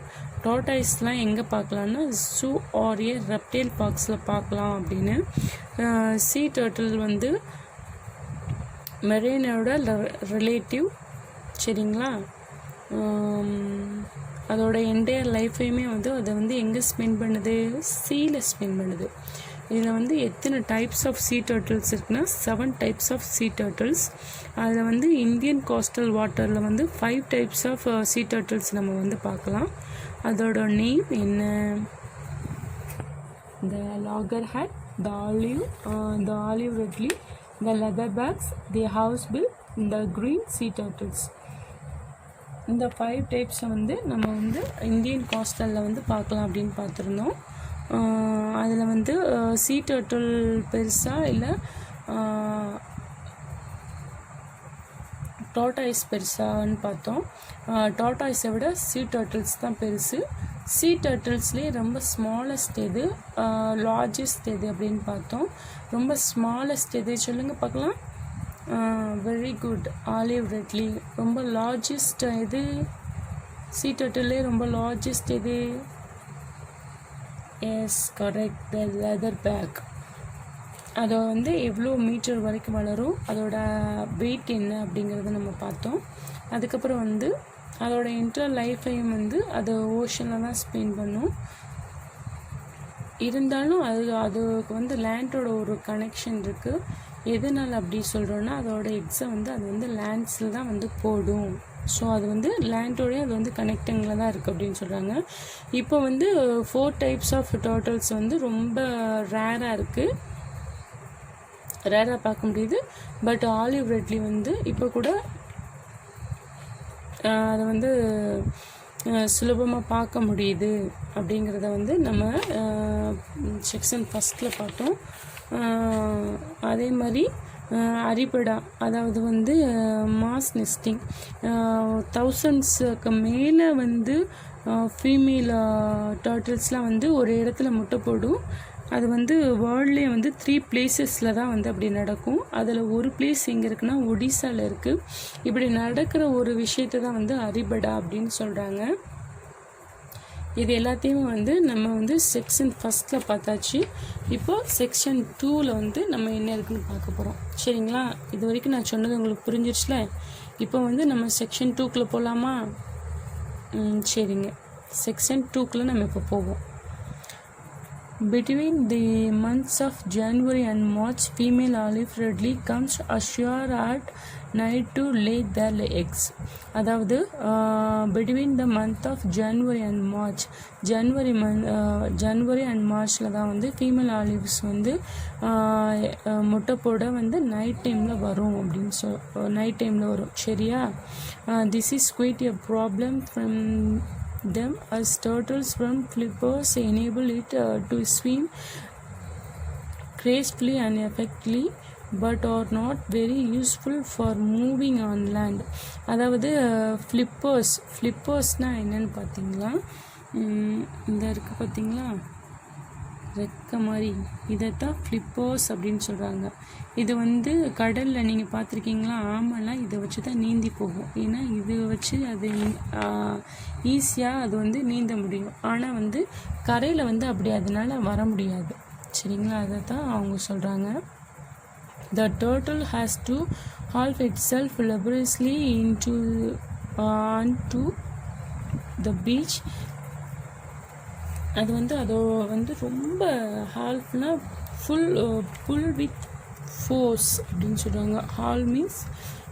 டாட்டாய்ஸ்லாம் எங்கே பார்க்கலான்னா ஜூ ஆர் ஏ ரெப்டைல் பார்க்ஸில் பார்க்கலாம் அப்படின்னு. சீ டர்ட்டில் வந்து மெரீனோட ரிலேட்டிவ். சரிங்களா? அதோட என்டையர் லைஃபையுமே வந்து அதை வந்து எங்கே ஸ்பெண்ட் பண்ணுது? சீல ஸ்பெண்ட் பண்ணுது. இதில் வந்து எத்தனை டைப்ஸ் ஆஃப் சீ டர்ட்டில்ஸ் இருக்குன்னா 7 டைப்ஸ் ஆஃப் சீ டர்ட்டில்ஸ். அதில் வந்து இந்தியன் கோஸ்டல் வாட்டரில் வந்து 5 டைப்ஸ் ஆஃப் சீ டர்ட்டில்ஸ் நம்ம வந்து பார்க்கலாம். அதோட நேம் என்ன? The loggerhead, the olive ridley, the leatherbacks, the hawksbill, the green sea turtles. இந்த 5 டைப்ஸை வந்து நம்ம வந்து இந்தியன் கோஸ்டலில் வந்து பார்க்கலாம் அப்படின்னு பார்த்துருந்தோம். அதில் வந்து சீ டர்ட்டில் பெருசா இல்லை டாட்டாய்ஸ் பெருசான்னு பார்த்தோம். டாட்டாய்ஸை விட சீ டர்ட்டில்ஸ் தான் பெருசு. சீ டர்ட்டில்ஸ்லேயே ரொம்ப ஸ்மாலஸ்ட் எது, லார்ஜஸ்ட் எது அப்படின்னு பார்த்தோம். ரொம்ப ஸ்மாலஸ்ட் எது சொல்லுங்கள் பார்க்கலாம். Very good, olive Ridley. ரொம்ப லார்ஜஸ்ட் எது? சீ டர்ட்டிலே ரொம்ப லார்ஜஸ்ட் எது? எஸ், கரெக்ட், த லெதர் பேக். அதை வந்து எவ்வளோ மீட்டர் வரைக்கும் வளரும், அதோட வெயிட் என்ன அப்படிங்கிறத நம்ம பார்த்தோம். அதுக்கப்புறம் வந்து அதோட என்டர் லைஃபையும் வந்து அது ஓஷனில் தான் ஸ்பெண்ட் பண்ணும். இருந்தாலும் அதுக்கு வந்து லேண்டோட ஒரு கனெக்ஷன் இருக்குது. எதனால் அப்படி சொல்கிறோன்னா அதோட எக்ஸை வந்து அது வந்து லேண்ட்ஸில் தான் வந்து போடும். ஸோ அது வந்து லேண்டோடய அது வந்து கனெக்டிங்கில் தான் இருக்குது அப்படின்னு சொல்கிறாங்க. இப்போ வந்து 4 டைப்ஸ் ஆஃப் டர்ட்டில்ஸ் வந்து ரொம்ப ரேராக இருக்குது, ரேராக பார்க்க முடியுது. பட் ஆலிவ் ரெட்லி வந்து இப்போ கூட அதை வந்து சுலபமாக பார்க்க முடியுது அப்படிங்கிறத வந்து நம்ம செக்ஷன் 1 பார்த்தோம். அதே மாதிரி அரிபடா, அதாவது வந்து மாஸ் நெஸ்டிங், 1000க்கு மேலே வந்து ஃபீமேல் டர்ட்டில்ஸ்லாம் வந்து ஒரு இடத்துல முட்டை போடும். அது வந்து வேர்ல்ட்லேயே வந்து 3 பிளேசஸில் தான் வந்து அப்படி நடக்கும். அதில் ஒரு பிளேஸ் எங்கே இருக்குன்னா ஒடிசாவில் இருக்குது. இப்படி நடக்கிற ஒரு விஷயத்தை தான் வந்து அரிபடா அப்படின்னு சொல்கிறாங்க. இது எல்லாத்தையுமே வந்து நம்ம வந்து செக்ஷன் 1 பார்த்தாச்சு. இப்போது செக்ஷன் 2 வந்து நம்ம என்ன இருக்குன்னு பார்க்க போகிறோம். சரிங்களா? இது வரைக்கும் நான் சொன்னது உங்களுக்கு புரிஞ்சிருச்சுல? இப்போ வந்து நம்ம செக்ஷன் 2 போகலாமா? சரிங்க, செக்ஷன் 2 நம்ம இப்போ போவோம். Between the months of January and March, female olive readily comes ashore at night to lay their eggs. அதாவது between the month of January and March, January and மார்ச்சில் தான் வந்து ஃபீமேல் ஆலிவ்ஸ் வந்து முட்டை போட வந்து நைட் டைமில் வரும் அப்படின்னு நைட் டைமில் வரும். சரியா? This is quite a problem from them as turtles from flippers enable it to swim gracefully and effectively but are not very useful for moving on land. அதாவது ஃப்ளிப்பர்ஸ்னால் என்னென்னு பார்த்தீங்களா? இந்த இருக்குது பார்த்தீங்களா ரெக்க மாதிரி, இதைத்தான் ஃப்ளிப்பர்ஸ் அப்படின்னு சொல்கிறாங்க. இது வந்து கடலில் நீங்கள் பார்த்துருக்கீங்களா, ஆமெல்லாம் இதை வச்சு தான் நீந்தி போகும். ஏன்னா இது வச்சு அது ஈஸியாக அது வந்து நீந்த முடியும். ஆனால் வந்து கரையில் வந்து அப்படி அதனால வர முடியாது. சரிங்களா, அதை தான் அவங்க சொல்கிறாங்க. The turtle has to haul itself laboriously onto the beach. அது வந்து அதோ வந்து ரொம்ப ஹால்ஃப்னா ஃபுல் வித் ஃபோர்ஸ் அப்படின்னு சொல்கிறாங்க. Hall means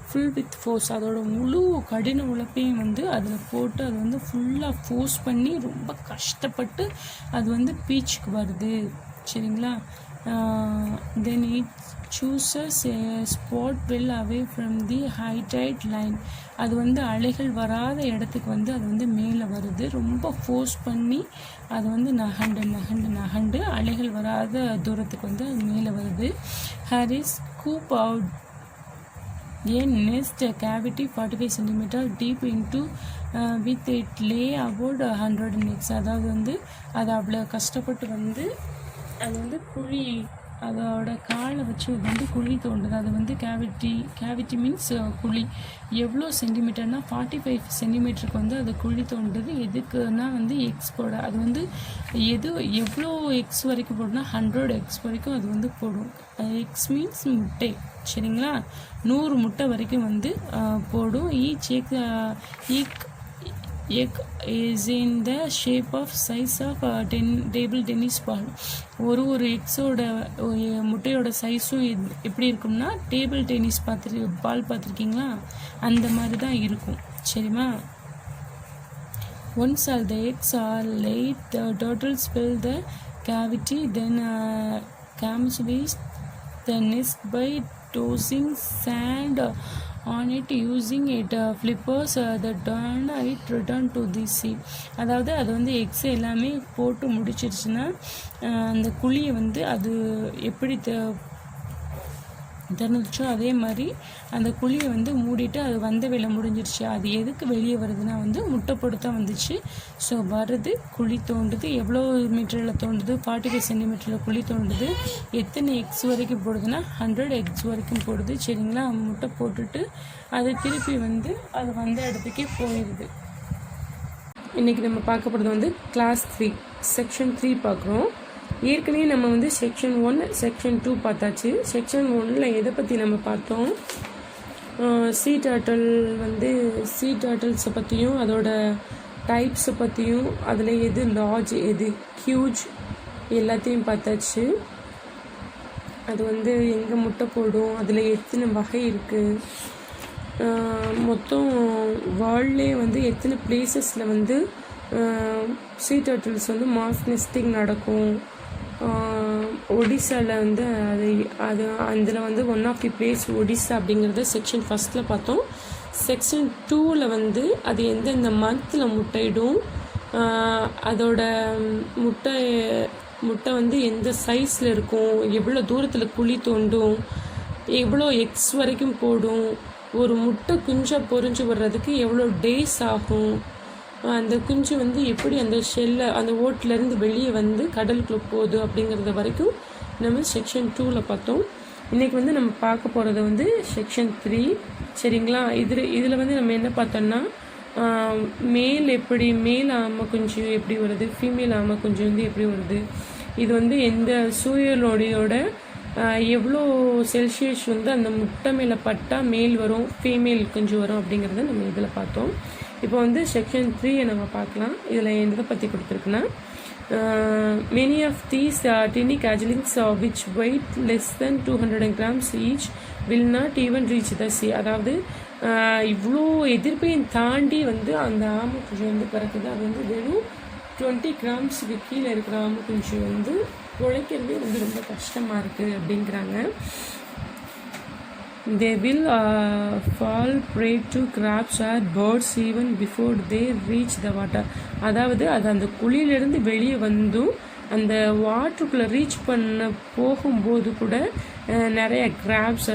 full with force. அதோட முழு கடின உழைப்பையும் வந்து அதில் போட்டு அது வந்து ஃபுல்லாக ஃபோர்ஸ் பண்ணி ரொம்ப கஷ்டப்பட்டு அது வந்து பீச்சுக்கு வருது. சரிங்களா, then it chooses a spot well away from the high tide line. அது வந்து அலைகள் வராத இடத்துக்கு வந்து அது வந்து மேலே வருது. ரொம்ப ஃபோர்ஸ் பண்ணி அது வந்து நகண்டு அலைகள் வராத தூரத்துக்கு வந்து அது மேலே வருது. Harris Koop out a nest cavity 45 cm deep into with it lay about 100 eggs. அதாவது வந்து அது அவ்வளோ கஷ்டப்பட்டு வந்து அது வந்து குழி, அதோட காலை வச்சு வந்து குழி தோண்டுது. அது வந்து கேவிட்டி மீன்ஸ் குழி. எவ்வளோ சென்டிமீட்டர்னா 45 சென்டிமீட்டருக்கு வந்து அது குழி தோண்டுது. எதுக்குன்னா வந்து எக்ஸ் போட. அது வந்து எவ்வளோ எக்ஸ் வரைக்கும் போடுனா 100 எக்ஸ் வரைக்கும் அது வந்து போடும். எக்ஸ் மீன்ஸ் முட்டை. சரிங்களா, 100 முட்டை வரைக்கும் வந்து போடும். Each egg is in the shape of size of table tennis ball. ஒரு எக்ஸோட முட்டையோட சைஸும் எப்படி இருக்கும்னா டேபிள் டென்னிஸ் பால் பார்த்துருக்கீங்களா, அந்த மாதிரி தான் இருக்கும். சரிமா, once all the eggs are laid, the turtles fill the cavity, then camouflage the nest by tossing sand on it using it flippers that turn it return to the sea. அதாவது அது வந்து X எல்லாமே போட்டு முடிச்சிருச்சுன்னா அந்த குழியை வந்து அது எப்படி திறந்துச்சோ அதே மாதிரி அந்த குழியை வந்து மூடிட்டு அது வந்த வேலை முடிஞ்சிருச்சு. அது எதுக்கு வெளியே வருதுன்னா வந்து முட்டை போட்டு தான் வந்துச்சு. ஸோ வருது, குழி தோண்டுது. எவ்வளோ மீட்டரில் தோண்டுது, 45 சென்டிமீட்டரில் குழி தோண்டுது. எத்தனை எக்ஸ் வரைக்கும் போடுதுன்னா 100 எக்ஸ் வரைக்கும் போடுது. சரிங்களா, முட்டை போட்டுட்டு அது திருப்பி வந்து அது வந்த இடத்துக்கே போயிடுது. இன்றைக்கி நம்ம பார்க்க போகிறது வந்து கிளாஸ் 3 செக்ஷன் 3 பார்க்குறோம். ஏற்கனவே நம்ம வந்து செக்ஷன் 1 செக்ஷன் 2 பார்த்தாச்சு. செக்ஷன் 1ல் எதை பற்றி நம்ம பார்த்தோம், சீ டர்ட்டில்ஸை பற்றியும் அதோட டைப்ஸை பற்றியும் அதில் எது லார்ஜ் எது ஹியூஜ் எல்லாத்தையும் பார்த்தாச்சு. அது வந்து எங்கே முட்டை போடும், அதில் எத்தனை வகை இருக்குது, மொத்தம் வேர்ல்ட்லேயே வந்து எத்தனை பிளேசஸில் வந்து சீ டர்ட்டில்ஸ் வந்து மாஸ் நெஸ்டிங் நடக்கும். ஒடிசாவில் வந்து அது அதில் வந்து one of the place Odisha அப்படிங்கிறத செக்ஷன் 1 பார்த்தோம். செக்ஷன் 2 வந்து அது எந்தெந்த மந்தில் முட்டையிடும், அதோட முட்டை வந்து எந்த சைஸில் இருக்கும், எவ்வளோ தூரத்தில் குழி தோண்டும், எவ்வளோ எக்ஸ் வரைக்கும் போடும், ஒரு முட்டை குஞ்சாக பொறிஞ்சு வர்றதுக்கு எவ்வளோ டேஸ் ஆகும், அந்த குஞ்சு வந்து எப்படி அந்த அந்த ஓட்டிலேருந்து வெளியே வந்து கடலுக்குள்ளே போகுது அப்படிங்கிறத வரைக்கும் நம்ம செக்ஷன் 2 பார்த்தோம். இன்றைக்கி வந்து நம்ம பார்க்க போகிறது வந்து செக்ஷன் 3. சரிங்களா, இதில் வந்து நம்ம என்ன பார்த்தோம்னா மேல் ஆமை குஞ்சு எப்படி வருது, ஃபீமேல் ஆமை குஞ்சு வந்து எப்படி வருது, இது வந்து எந்த சூரியனோடையோட எவ்வளோ செல்சியஸ் வந்து அந்த முட்டை மேலே பட்டால் மேல் வரும் ஃபீமேல் குஞ்சு வரும் அப்படிங்கிறத நம்ம இதில் பார்த்தோம். இப்போ வந்து செக்ஷன் 3 நம்ம பார்க்கலாம். இதில் எதை பற்றி கொடுத்துருக்குன்னா, many of these tiny cagelings which weight less than 200 grams each will not even reach the sea. அதாவது இவ்வளோ எதிர்ப்பையும் தாண்டி வந்து அந்த ஆமை குஞ்சு வந்து பிறக்குது. அது வந்து வெறும் 20 கிராம்ஸுக்கு கீழே இருக்கிற ஆமை குஞ்சு வந்து உழைக்கிறதே வந்து ரொம்ப கஷ்டமாக இருக்குது அப்படிங்கிறாங்க. They will fall prey to crabs or birds even before they reach the water. அதாவது அது அந்த குழியிலிருந்து வெளியே வந்தும் அந்த வாட்டருக்குள்ளே ரீச் பண்ண போகும்போது கூட நிறைய கிராப்ஸ்,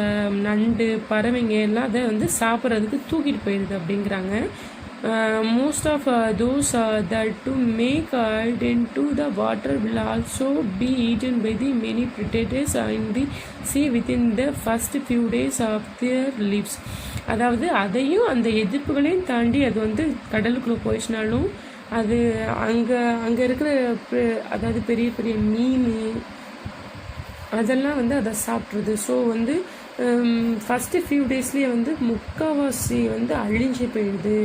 நண்டு, பறவைங்க எல்லாம் அதை வந்து சாப்பிட்றதுக்கு தூக்கிட்டு போயிடுது அப்படிங்கிறாங்க. most of those that to make it into the water will also be eaten by the many predators in the sea within the first few days of their lives. அதாவது அதையும் அந்த எதிர்ப்புகளையும் தாண்டி அது வந்து கடலுக்குள்ளே போயிடுச்சுனாலும் அது அங்கே இருக்கிற அதாவது பெரிய பெரிய மீன் அதெல்லாம் வந்து அதை சாப்பிட்றது. ஸோ வந்து ஃபஸ்ட்டு ஃபியூ டேஸ்லேயே வந்து முக்கால்வாசி வந்து அழிஞ்சு போயிடுது.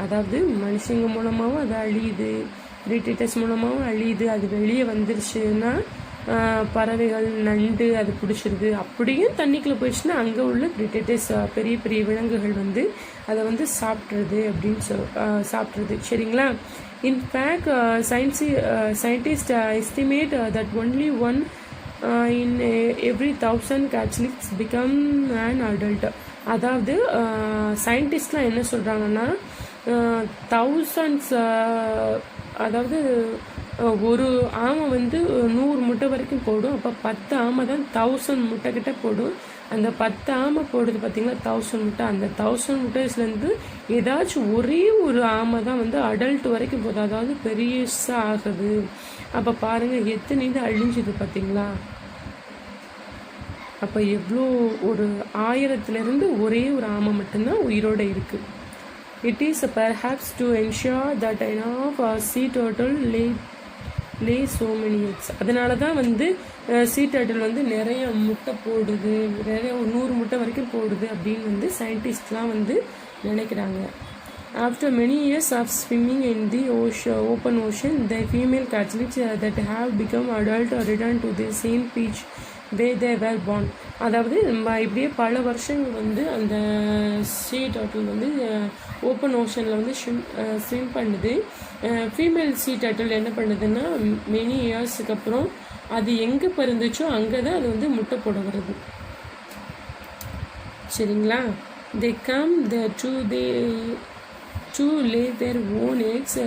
அதாவது மனுஷங்க மூலமாகவும் அது அழியுது, பிரிட்டேட்டர்ஸ் மூலமாகவும் அழியுது. அது வெளியே வந்துருச்சுன்னா பறவைகள் நண்டு அது பிடிச்சிருது. அப்படியும் தண்ணிக்குள்ளே போயிடுச்சுன்னா அங்கே உள்ள பிரிட்டேட்டர்ஸ் பெரிய பெரிய விலங்குகள் வந்து அதை வந்து சாப்பிட்றது அப்படின்னு சாப்பிட்றது. சரிங்களா? In fact scientist estimate that only one in every 1000 catholics become an adult. அதாவது சயின்டிஸ்ட்லாம் என்ன சொல்கிறாங்கன்னா தௌசண்ட்ஸ் அதாவது ஒரு ஆமை வந்து 100 முட்டை வரைக்கும் போடும். அப்போ 10 ஆமை தான் 1000 முட்டை கிட்ட போடும். அந்த 10 ஆமை போடுது பார்த்தீங்களா 1000 முட்டை. அந்த 1000 முட்டைஸ்லேருந்து ஏதாச்சும் ஒரே ஒரு ஆமை தான் வந்து அடல்ட் வரைக்கும் போகுது, அதாவது பெரியஸாக ஆகுது. அப்போ பாருங்கள் எத்தனை இது அழிஞ்சுது பார்த்தீங்களா? அப்போ எவ்வளோ ஒரு 1000லேருந்து ஒரே ஒரு ஆமை மட்டும்தான் உயிரோடு இருக்குது. It is perhaps to ensure that enough sea turtle lay so many eggs. அதனால தான் வந்து sea turtle வந்து நிறைய முட்டை போடுது, நிறைய 100 முட்டை வரைக்கும் போடுது அப்படின்னு வந்து சயின்டிஸ்ட்லாம் வந்து நினைக்கிறாங்க. After many years of swimming in the open ocean, the female catholics that have become adult return to the same beach where they were born. அதாவது இப்படியே பல வருஷங்கள் வந்து அந்த sea turtle வந்து ஓப்பன் ஓஷனில் வந்து ஸ்விம் பண்ணுது. ஃபீமேல் sea turtle என்ன பண்ணுதுன்னா மெனி இயர்ஸுக்கு அப்புறம் அது எங்கே பிறந்துச்சோ அங்கே தான் அது வந்து முட்டை போட வருது. சரிங்களா? they come there to lay their own eggs.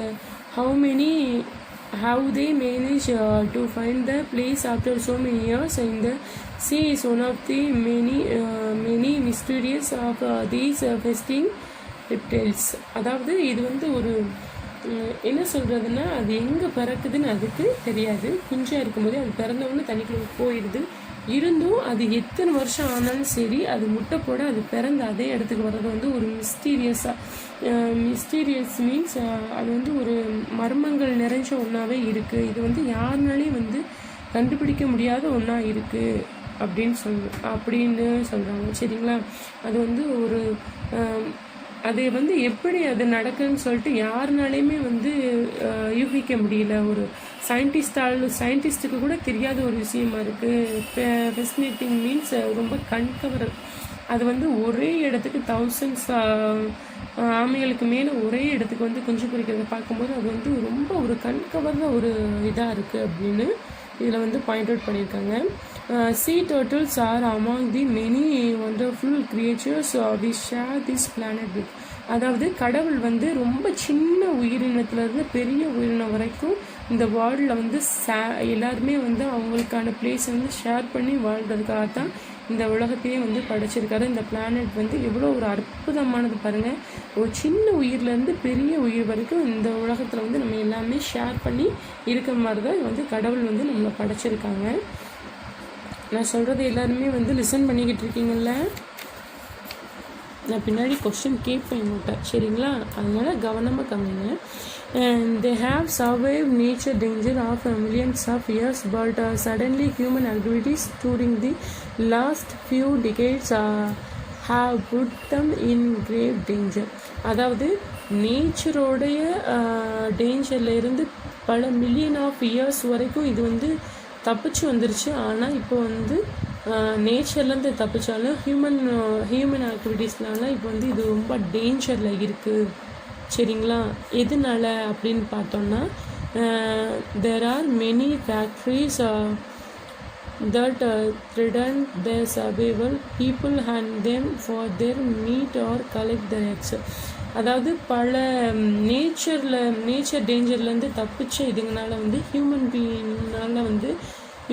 How they manage to find the place after so many years in the sea is one of the many mysteries of these festing reptiles. அதாவது இது வந்து ஒரு என்ன சொல்கிறதுன்னா அது எங்கே பிறக்குதுன்னு அதுக்கு தெரியாது. குஞ்சாக இருக்கும்போது அது பிறந்தவொன்னே தண்ணிக்குள்ளே போயிடுது. இருந்தும் அது எத்தனை வருஷம் ஆனாலும் சரி அது முட்டை போட அது பிறந்த அதே இடத்துக்கு வர்றது வந்து ஒரு மிஸ்டீரியஸ் மீன்ஸ் அது வந்து ஒரு மர்மங்கள் நிறைஞ்ச ஒன்றாவே இருக்குது. இது வந்து யாருனாலையும் வந்து கண்டுபிடிக்க முடியாத ஒன்றா இருக்குது அப்படின்னு சொல்கிறாங்க. சரிங்களா? அது வந்து ஒரு அது வந்து எப்படி அது நடக்குதுன்னு சொல்லிட்டு யாருனாலையுமே வந்து யூகிக்க முடியல. ஒரு சயின்டிஸ்ட்டுக்கு கூட தெரியாத ஒரு விஷயமா இருக்குது. ஃபெசினேட்டிங் மீன்ஸ் ரொம்ப கண்கவர். அது வந்து ஒரே இடத்துக்கு தௌசண்ட்ஸ் ஆமைகளுக்கு மேலே ஒரே இடத்துக்கு வந்து குஞ்சு பொரிக்கிறத பார்க்கும்போது அது வந்து ரொம்ப ஒரு கண்கவர்ந்த ஒரு இதாக இருக்குது அப்படின்னு இதில் வந்து பாயிண்ட் அவுட் பண்ணியிருக்காங்க. sea turtles are among the many wonderful creatures we share this planet with. அதாவது கடவுள் வந்து ரொம்ப சின்ன உயிரினத்துலேருந்து பெரிய உயிரினம் வரைக்கும் இந்த வேர்ல்டில் வந்து எல்லாருமே வந்து அவங்களுக்கான பிளேஸை வந்து ஷேர் பண்ணி வாழ்கிறதுக்காக தான் இந்த உலகத்தையே வந்து படைச்சிருக்காரு. இந்த பிளானட் வந்து எவ்வளோ ஒரு அற்புதமானது பாருங்கள். ஒரு சின்ன உயிர்லேருந்து பெரிய உயிர் வரைக்கும் இந்த உலகத்தில் வந்து நம்ம எல்லாமே ஷேர் பண்ணி இருக்கிற மாதிரி தான் வந்து கடவுள் வந்து நம்மளை படைச்சிருக்காங்க. நான் சொல்கிறது எல்லாருமே வந்து லிசன் பண்ணிக்கிட்டு இருக்கீங்கள்ல? நான் பின்னாடி கொஸ்டின் கேட்பேன் என்கிட்ட. சரிங்களா? அதனால் கவனமாக கம்மிங்க. They have survived nature danger of millions of years, but suddenly human activities during the last few decades have put them in grave danger. அதாவது நேச்சரோடைய டேஞ்சரில் இருந்து பல மில்லியன் ஆஃப் இயர்ஸ் வரைக்கும் இது வந்து தப்பிச்சு வந்துருச்சு. ஆனால் இப்போ வந்து நேச்சர்லேருந்து தப்பிச்சாலும் ஹியூமன் ஆக்டிவிட்டீஸ்னால இப்போ வந்து இது ரொம்ப டேஞ்சரில் இருக்குது. சரிங்களா? எதனால அப்படின்னு பார்த்தோம்னா there are many factories that threaten their survival. People hunt them for their meat or collect their eggs. அதாவது பல நேச்சர் டேஞ்சர்லேருந்து தப்பிச்ச இதுங்கனால வந்து ஹியூமன் பீயிங்னால வந்து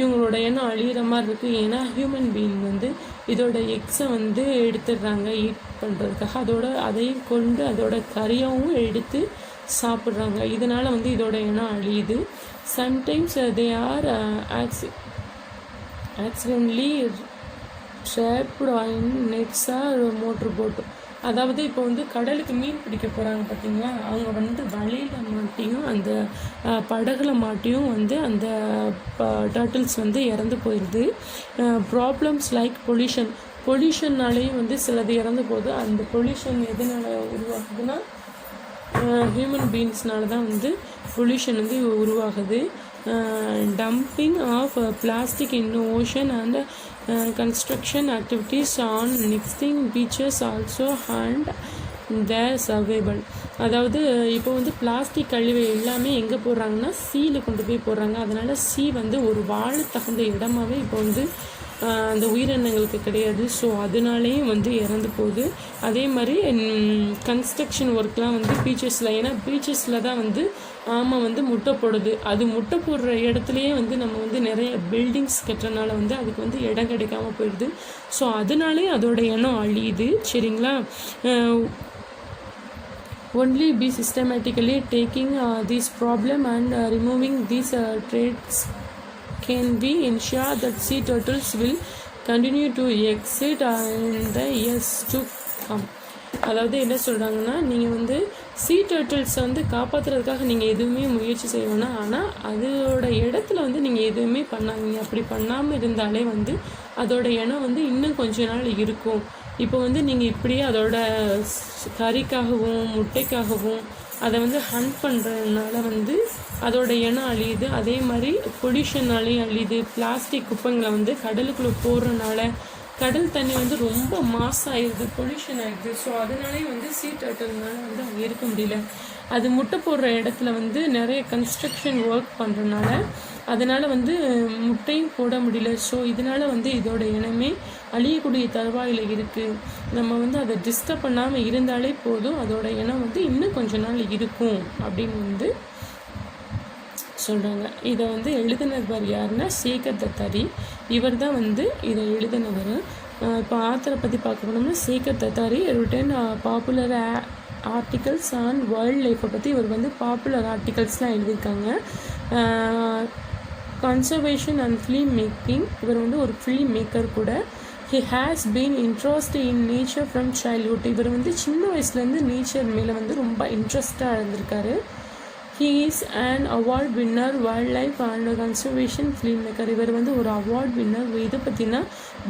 இவங்களோட எண்ணம் அழியிற மாதிரி இருக்குது. ஏன்னா ஹியூமன் பீயிங் வந்து இதோட எக்ஸை வந்து எடுத்துடுறாங்க ஈட் பண்ணுறதுக்காக, அதையும் கொண்டு அதோட கறியாகவும் எடுத்து சாப்பிட்றாங்க. இதனால் வந்து இதோட எண்ணம் அழியுது. Sometimes they are accidentally trapped in nets or motor boat. அதாவது இப்போ வந்து கடலுக்கு மீன் பிடிக்க போகிறாங்க பார்த்தீங்களா, அவங்க வந்து வலையில் மாட்டியும் அந்த படகுல மாட்டியும் வந்து அந்த டர்ட்டில்ஸ் வந்து இறந்து போயிடுது. ப்ராப்ளம்ஸ் லைக் பொல்யூஷன்னாலேயும் வந்து சிலது இறந்து போகுது. அந்த பொல்யூஷன் எதனால் உருவாகுதுன்னா ஹியூமன் பீயிங்ஸ்னால தான் வந்து பொல்யூஷன் வந்து உருவாகுது. Dumping of plastic in ocean and construction activities on nixing beaches also and their survival. அதாவது இப்போ வந்து பிளாஸ்டிக் கழிவு எல்லாமே எங்கே போடுறாங்கன்னா சீல கொண்டு போய் போடுறாங்க. அதனால சீ வந்து ஒரு வாழ தகுந்த இடமாவே இப்போ வந்து அந்த உயிரினங்களுக்கு கிடையாது. ஸோ அதனாலேயும் வந்து இறந்து போகுது. அதே மாதிரி கன்ஸ்ட்ரக்ஷன் ஒர்க்லாம் வந்து பீச்சஸில், ஏன்னா பீச்சஸில் தான் வந்து வந்து முட்டை போடுது. அது முட்டை போடுற இடத்துலையே வந்து நம்ம வந்து நிறைய பில்டிங்ஸ் கட்டுறதுனால வந்து அதுக்கு வந்து இடம் கிடைக்காம போயிடுது. ஸோ அதனாலே அதோட எண்ணம் அழியுது. சரிங்களா? only be systematically taking this problem and removing these traits can we ensure that sea turtles will continue to exist in the years to come. அதாவது என்ன சொல்கிறாங்கன்னா, நீங்கள் வந்து சீ டர்ட்டில்ஸை வந்து காப்பாற்றுறதுக்காக நீங்கள் எதுவுமே முயற்சி செய்யணும். ஆனால் அதோட இடத்துல வந்து நீங்கள் எதுவுமே பண்ணாதீங்க. அப்படி பண்ணாமல் இருந்தாலே வந்து அதோட எண்ணம் வந்து இன்னும் கொஞ்ச நாள் இருக்கும். இப்போ வந்து நீங்கள் இப்படியே அதோட கறிக்காகவும் முட்டைக்காகவும் அதை வந்து ஹண்ட் பண்ணுறதுனால வந்து அதோட எண்ணம் அழியுது. அதே மாதிரி பொல்யூஷன்னாலேயும் அழியுது. பிளாஸ்டிக் குப்பைங்களை வந்து கடலுக்குள்ளே போடுறதுனால கடல் தண்ணி வந்து ரொம்ப மாசாகிடுது, பொல்யூஷன் ஆகிடுது. ஸோ அதனாலே வந்து சீ டர்ட்டில்னால வந்து அங்கே இருக்க முடியல. அது முட்டை போடுற இடத்துல வந்து நிறைய கன்ஸ்ட்ரக்ஷன் ஒர்க் பண்ணுறதுனால அதனால் வந்து முட்டையும் போட முடியல. ஸோ இதனால் வந்து இதோட இனமே அழியக்கூடிய தருவாயில் இருக்குது. நம்ம வந்து அதை டிஸ்டர்ப் பண்ணாமல் இருந்தாலே போதும், அதோட இனம் வந்து இன்னும் கொஞ்ச நாள் இருக்கும் அப்படின்னு வந்து சொல்கிறாங்க. இதை வந்து எழுதினவர் யாருன்னா சேகர் தத்தாரி. இவர் தான் வந்து இதை எழுதினவர். இப்போ ஆத்தரை பற்றி பார்க்க போனோம்னா Shekar Dattatri written popular articles on world லைஃப்பை பற்றி இவர் வந்து பாப்புலர் ஆர்டிகல்ஸ்லாம் எழுதியிருக்காங்க. Conservation and film making. இவர் வந்து ஒரு ஃபிலிம் மேக்கர் கூட. He has been interest in nature from childhood. இவர் வந்து சின்ன வயசுலேருந்து நேச்சர் மேலே வந்து ரொம்ப இன்ட்ரெஸ்டாக இருந்திருக்காரு. He is an award winner wild life and conservation film maker. இவர் வந்து ஒரு அவார்ட் வின்னர். இதை பற்றினா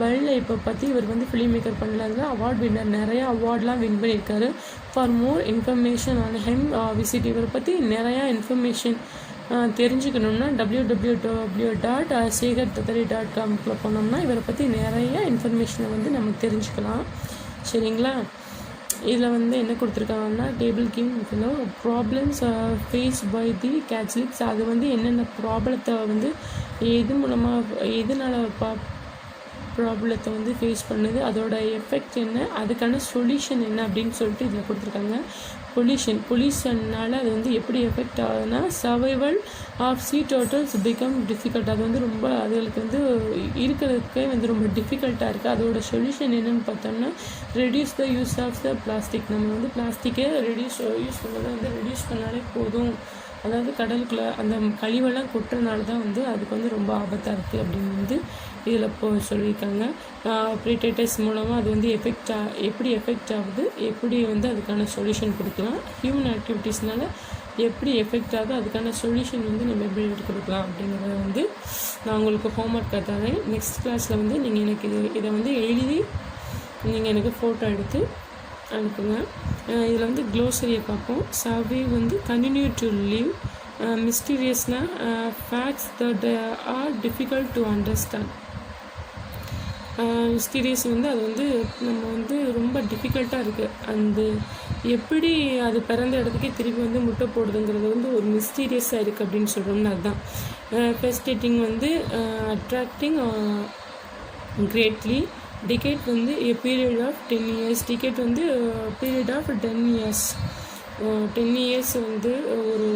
வைல்ட் லைஃப்பை பற்றி இவர் வந்து ஃபிலிம் மேக்கர் பண்ணலாங்க. அவார்ட் வின்னர், நிறையா அவார்ட்லாம் வின் பண்ணியிருக்காரு. For more information on him visit. இவரை பற்றி நிறையா இன்ஃபர்மேஷன் தெரிஞ்சுக்கணுன்னா www.segartathari.com போனோம்னா இவரை பற்றி நிறைய இன்ஃபர்மேஷனை வந்து நம்ம தெரிஞ்சுக்கலாம். சரிங்களா? இதில் வந்து என்ன கொடுத்துருக்காங்கன்னா table king problems face by the Catholics. அது வந்து என்னென்ன ப்ராப்ளத்தை வந்து எதனால் ப்ராப்ளத்தை வந்து ஃபேஸ் பண்ணுது, அதோட எஃபெக்ட் என்ன, அதுக்கான சொல்யூஷன் என்ன அப்படின்னு சொல்லிட்டு இதில் கொடுத்துருக்காங்க. பொல்யூஷன்னால் அது வந்து எப்படி எஃபெக்ட் ஆகுதுன்னா survival of sea turtles become difficult. அது வந்து ரொம்ப அதுகளுக்கு வந்து இருக்கிறதுக்கே வந்து ரொம்ப டிஃபிகல்ட்டாக இருக்குது. அதோட சொல்யூஷன் என்னென்னு பார்த்தோம்னா reduce the use of the plastic. நம்ம வந்து பிளாஸ்டிக்கே யூஸ் பண்ணுறதை வந்து ரெடியூஸ் பண்ணாலே போதும். அதாவது கடலுக்குள்ளே அந்த கழிவெல்லாம் கொட்டுறதுனால தான் வந்து அதுக்கு வந்து ரொம்ப ஆபத்தாக இருக்குது அப்படின்னு வந்து இதில் சொல்லியிருக்காங்க. ப்ரீடேட்டர்ஸ் மூலமாக அது வந்து எப்படி எஃபெக்ட் ஆகுது, எப்படி வந்து அதுக்கான சொல்யூஷன் கொடுக்கலாம், ஹியூமன் ஆக்டிவிட்டீஸ்னால எப்படி எஃபெக்ட் ஆகுது, அதுக்கான சொல்யூஷன் வந்து நம்ம எப்படி எடுத்து கொடுக்கலாம் அப்படிங்கிறத வந்து நான் உங்களுக்கு ஹோம்ஒர்க்காக தரேன். நெக்ஸ்ட் கிளாஸில் வந்து நீங்கள் எனக்கு இதை வந்து எழுதி நீங்கள் எனக்கு ஃபோட்டோ எடுத்து அனுப்புங்க. இதில் வந்து க்ளோசரியை பார்ப்போம். சர்வே வந்து கண்டினியூ டு லிவ், மிஸ்டீரியஸ்னா facts that are difficult to understand. Mysterious வந்து அது வந்து நம்ம வந்து ரொம்ப டிஃபிகல்ட்டாக இருக்குது. அந்த எப்படி அது பிறந்த இடத்துக்கே திருப்பி வந்து முட்டை போடுதுங்கிறது வந்து ஒரு மிஸ்டீரியஸாக இருக்குது அப்படின்னு சொல்கிறோம்னா அதுதான். ஃபெஸ்டேட்டிங் வந்து அட்ராக்டிங் கிரேட்லி. டிகேட் வந்து a period of 10 years. Decade வந்து பீரியட் ஆஃப் 10 years. 10 years வந்து ஒரு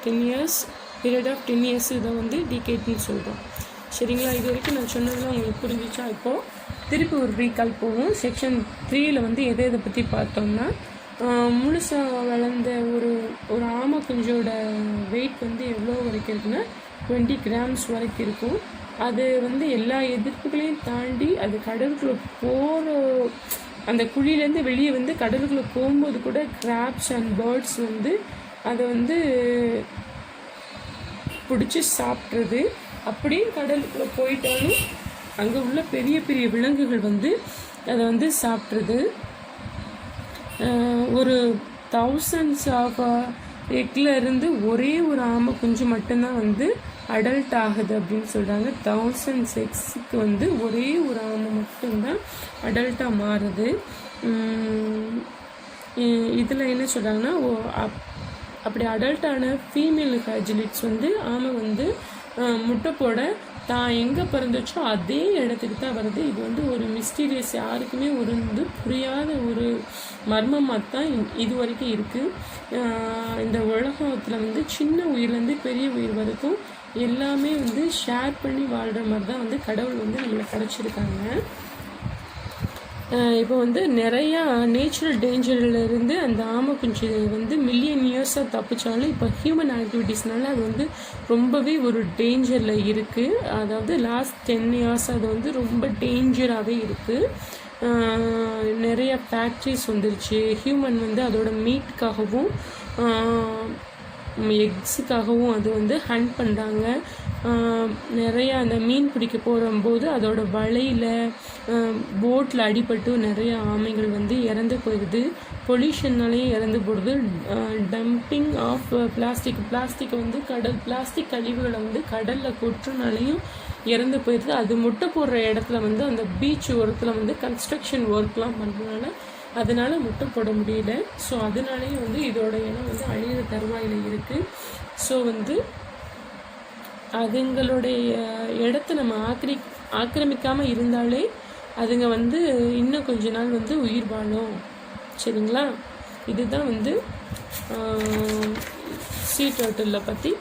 10 years பீரியட் ஆஃப் 10 years இதை வந்து டிகேட்னு சொல்கிறோம். சரிங்களா? இது வரைக்கும் நான் சொன்னதுலாம் உங்களுக்கு புரிஞ்சிச்சா? இப்போது திருப்பி ஒரு ரீகால் போகும். செக்ஷன் 3ல் வந்து எதை பற்றி பார்த்தோம்னா, முழுசாக வளர்ந்த ஒரு ஆமை குஞ்சோட வெயிட் வந்து எவ்வளோ வரைக்கும் இருக்குன்னா 20 கிராம்ஸ் வரைக்கும் இருக்கும். அது வந்து எல்லா எதிர்ப்புகளையும் தாண்டி அது கடலுக்குள்ளே போகிற அந்த குழியிலேருந்து வெளியே வந்து கடலுக்குள்ளே போகும்போது கூட கிராப்ஸ் அண்ட் பேர்ட்ஸ் வந்து அதை வந்து பிடிச்சி சாப்பிட்றது. அப்படியே கடலுக்குள்ளே போயிட்டாலும் அங்கே உள்ள பெரிய பெரிய விலங்குகள் வந்து அதை வந்து சாப்பிட்றது. ஒரு 1000s ஆஃப் எக்கில் இருந்து ஒரே ஒரு ஆமை குஞ்சு மட்டும்தான் வந்து அடல்ட் ஆகுது அப்படின்னு சொல்கிறாங்க. 1000 எக்ஸுக்கு வந்து ஒரே ஒரு ஆமை மட்டும்தான் அடல்ட்டாக மாறுது. இதில் என்ன சொல்கிறாங்கன்னா, அப்படி அடல்ட்டான ஃபீமேல் ஹேஜிலிட்ஸ் வந்து ஆமை வந்து முட்டை போட தான் எங்கே பிறந்துச்சோ அதே இடத்துக்கு தான் வருது. இது வந்து ஒரு மிஸ்டீரியஸ், யாருக்குமே வந்து புரியாத ஒரு மர்மமாக தான் இது வரைக்கும் இருக்குது. இந்த உலகத்தில் வந்து சின்ன உயிர்லேருந்து பெரிய உயிர் வரைக்கும் எல்லாமே வந்து ஷேர் பண்ணி வாழ்கிற மாதிரி தான் வந்து கடவுள் வந்து நம்மளை படைச்சிருக்காங்க. இப்போ வந்து நிறையா நேச்சுரல் டேஞ்சர்லேருந்து அந்த ஆமை குஞ்சு வந்து மில்லியன் இயர்ஸாக தப்பிச்சாலும் இப்போ ஹியூமன் ஆக்டிவிட்டீஸ்னால அது வந்து ரொம்பவே ஒரு டேஞ்சரில் இருக்குது. அதாவது லாஸ்ட் 10 இயர்ஸ் அது வந்து ரொம்ப டேஞ்சராகவே இருக்குது. நிறைய ஃபேக்ட்ரிஸ் வந்துருச்சு. ஹியூமன் வந்து அதோட மீட்காகவும் எக்ஸுக்காகவும் அது வந்து ஹண்ட் பண்ணுறாங்க. நிறையா அந்த மீன் பிடிக்க போகும்போது அதோட வலையில் போட்டில் அடிபட்டு நிறைய ஆமைகள் வந்து இறந்து போயிடுது. பொல்யூஷன்னாலேயும் இறந்து போடுது. டம்பிங் ஆஃப் பிளாஸ்டிக்கை வந்து பிளாஸ்டிக் கழிவுகளை வந்து கடலில் கொட்டுறனாலையும் இறந்து போயிடுது. அது முட்டை போடுற இடத்துல வந்து அந்த பீச் ஓரத்தில் வந்து கன்ஸ்ட்ரக்ஷன் ஒர்க்லாம் பண்ணுறதுனால அதனால் முட்டை போட முடியல. ஸோ அதனாலேயும் வந்து இதோட இனம் வந்து அழிகிற தருவாயில் இருக்குது. ஸோ வந்து அதுங்களுடைய இடத்த நம்ம ஆக்கிரமிக்காமல் இருந்தாலே அதுங்க வந்து இன்னும் கொஞ்ச நாள் வந்து உயிர் வாழும். சரிங்களா? இதுதான் வந்து சீ டர்ட்டில் பற்றி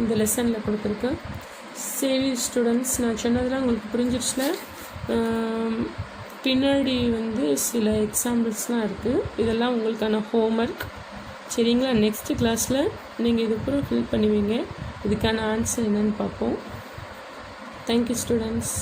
இந்த லெசனில் கொடுத்துருக்கேன். சரி ஸ்டூடெண்ட்ஸ், நான் சொன்னதெல்லாம் உங்களுக்கு புரிஞ்சிடுச்சுல? பின்னாடி வந்து சில எக்ஸாம்பிள்ஸ்லாம் இருக்குது. இதெல்லாம் உங்களுக்கான ஹோம்ஒர்க். சரிங்களா? நெக்ஸ்ட்டு கிளாஸில் நீங்கள் இது பூரா ஃபில் பண்ணுவீங்க. இதுக்கான ஆன்சர் என்னன்னு பார்ப்போம். Thank you students.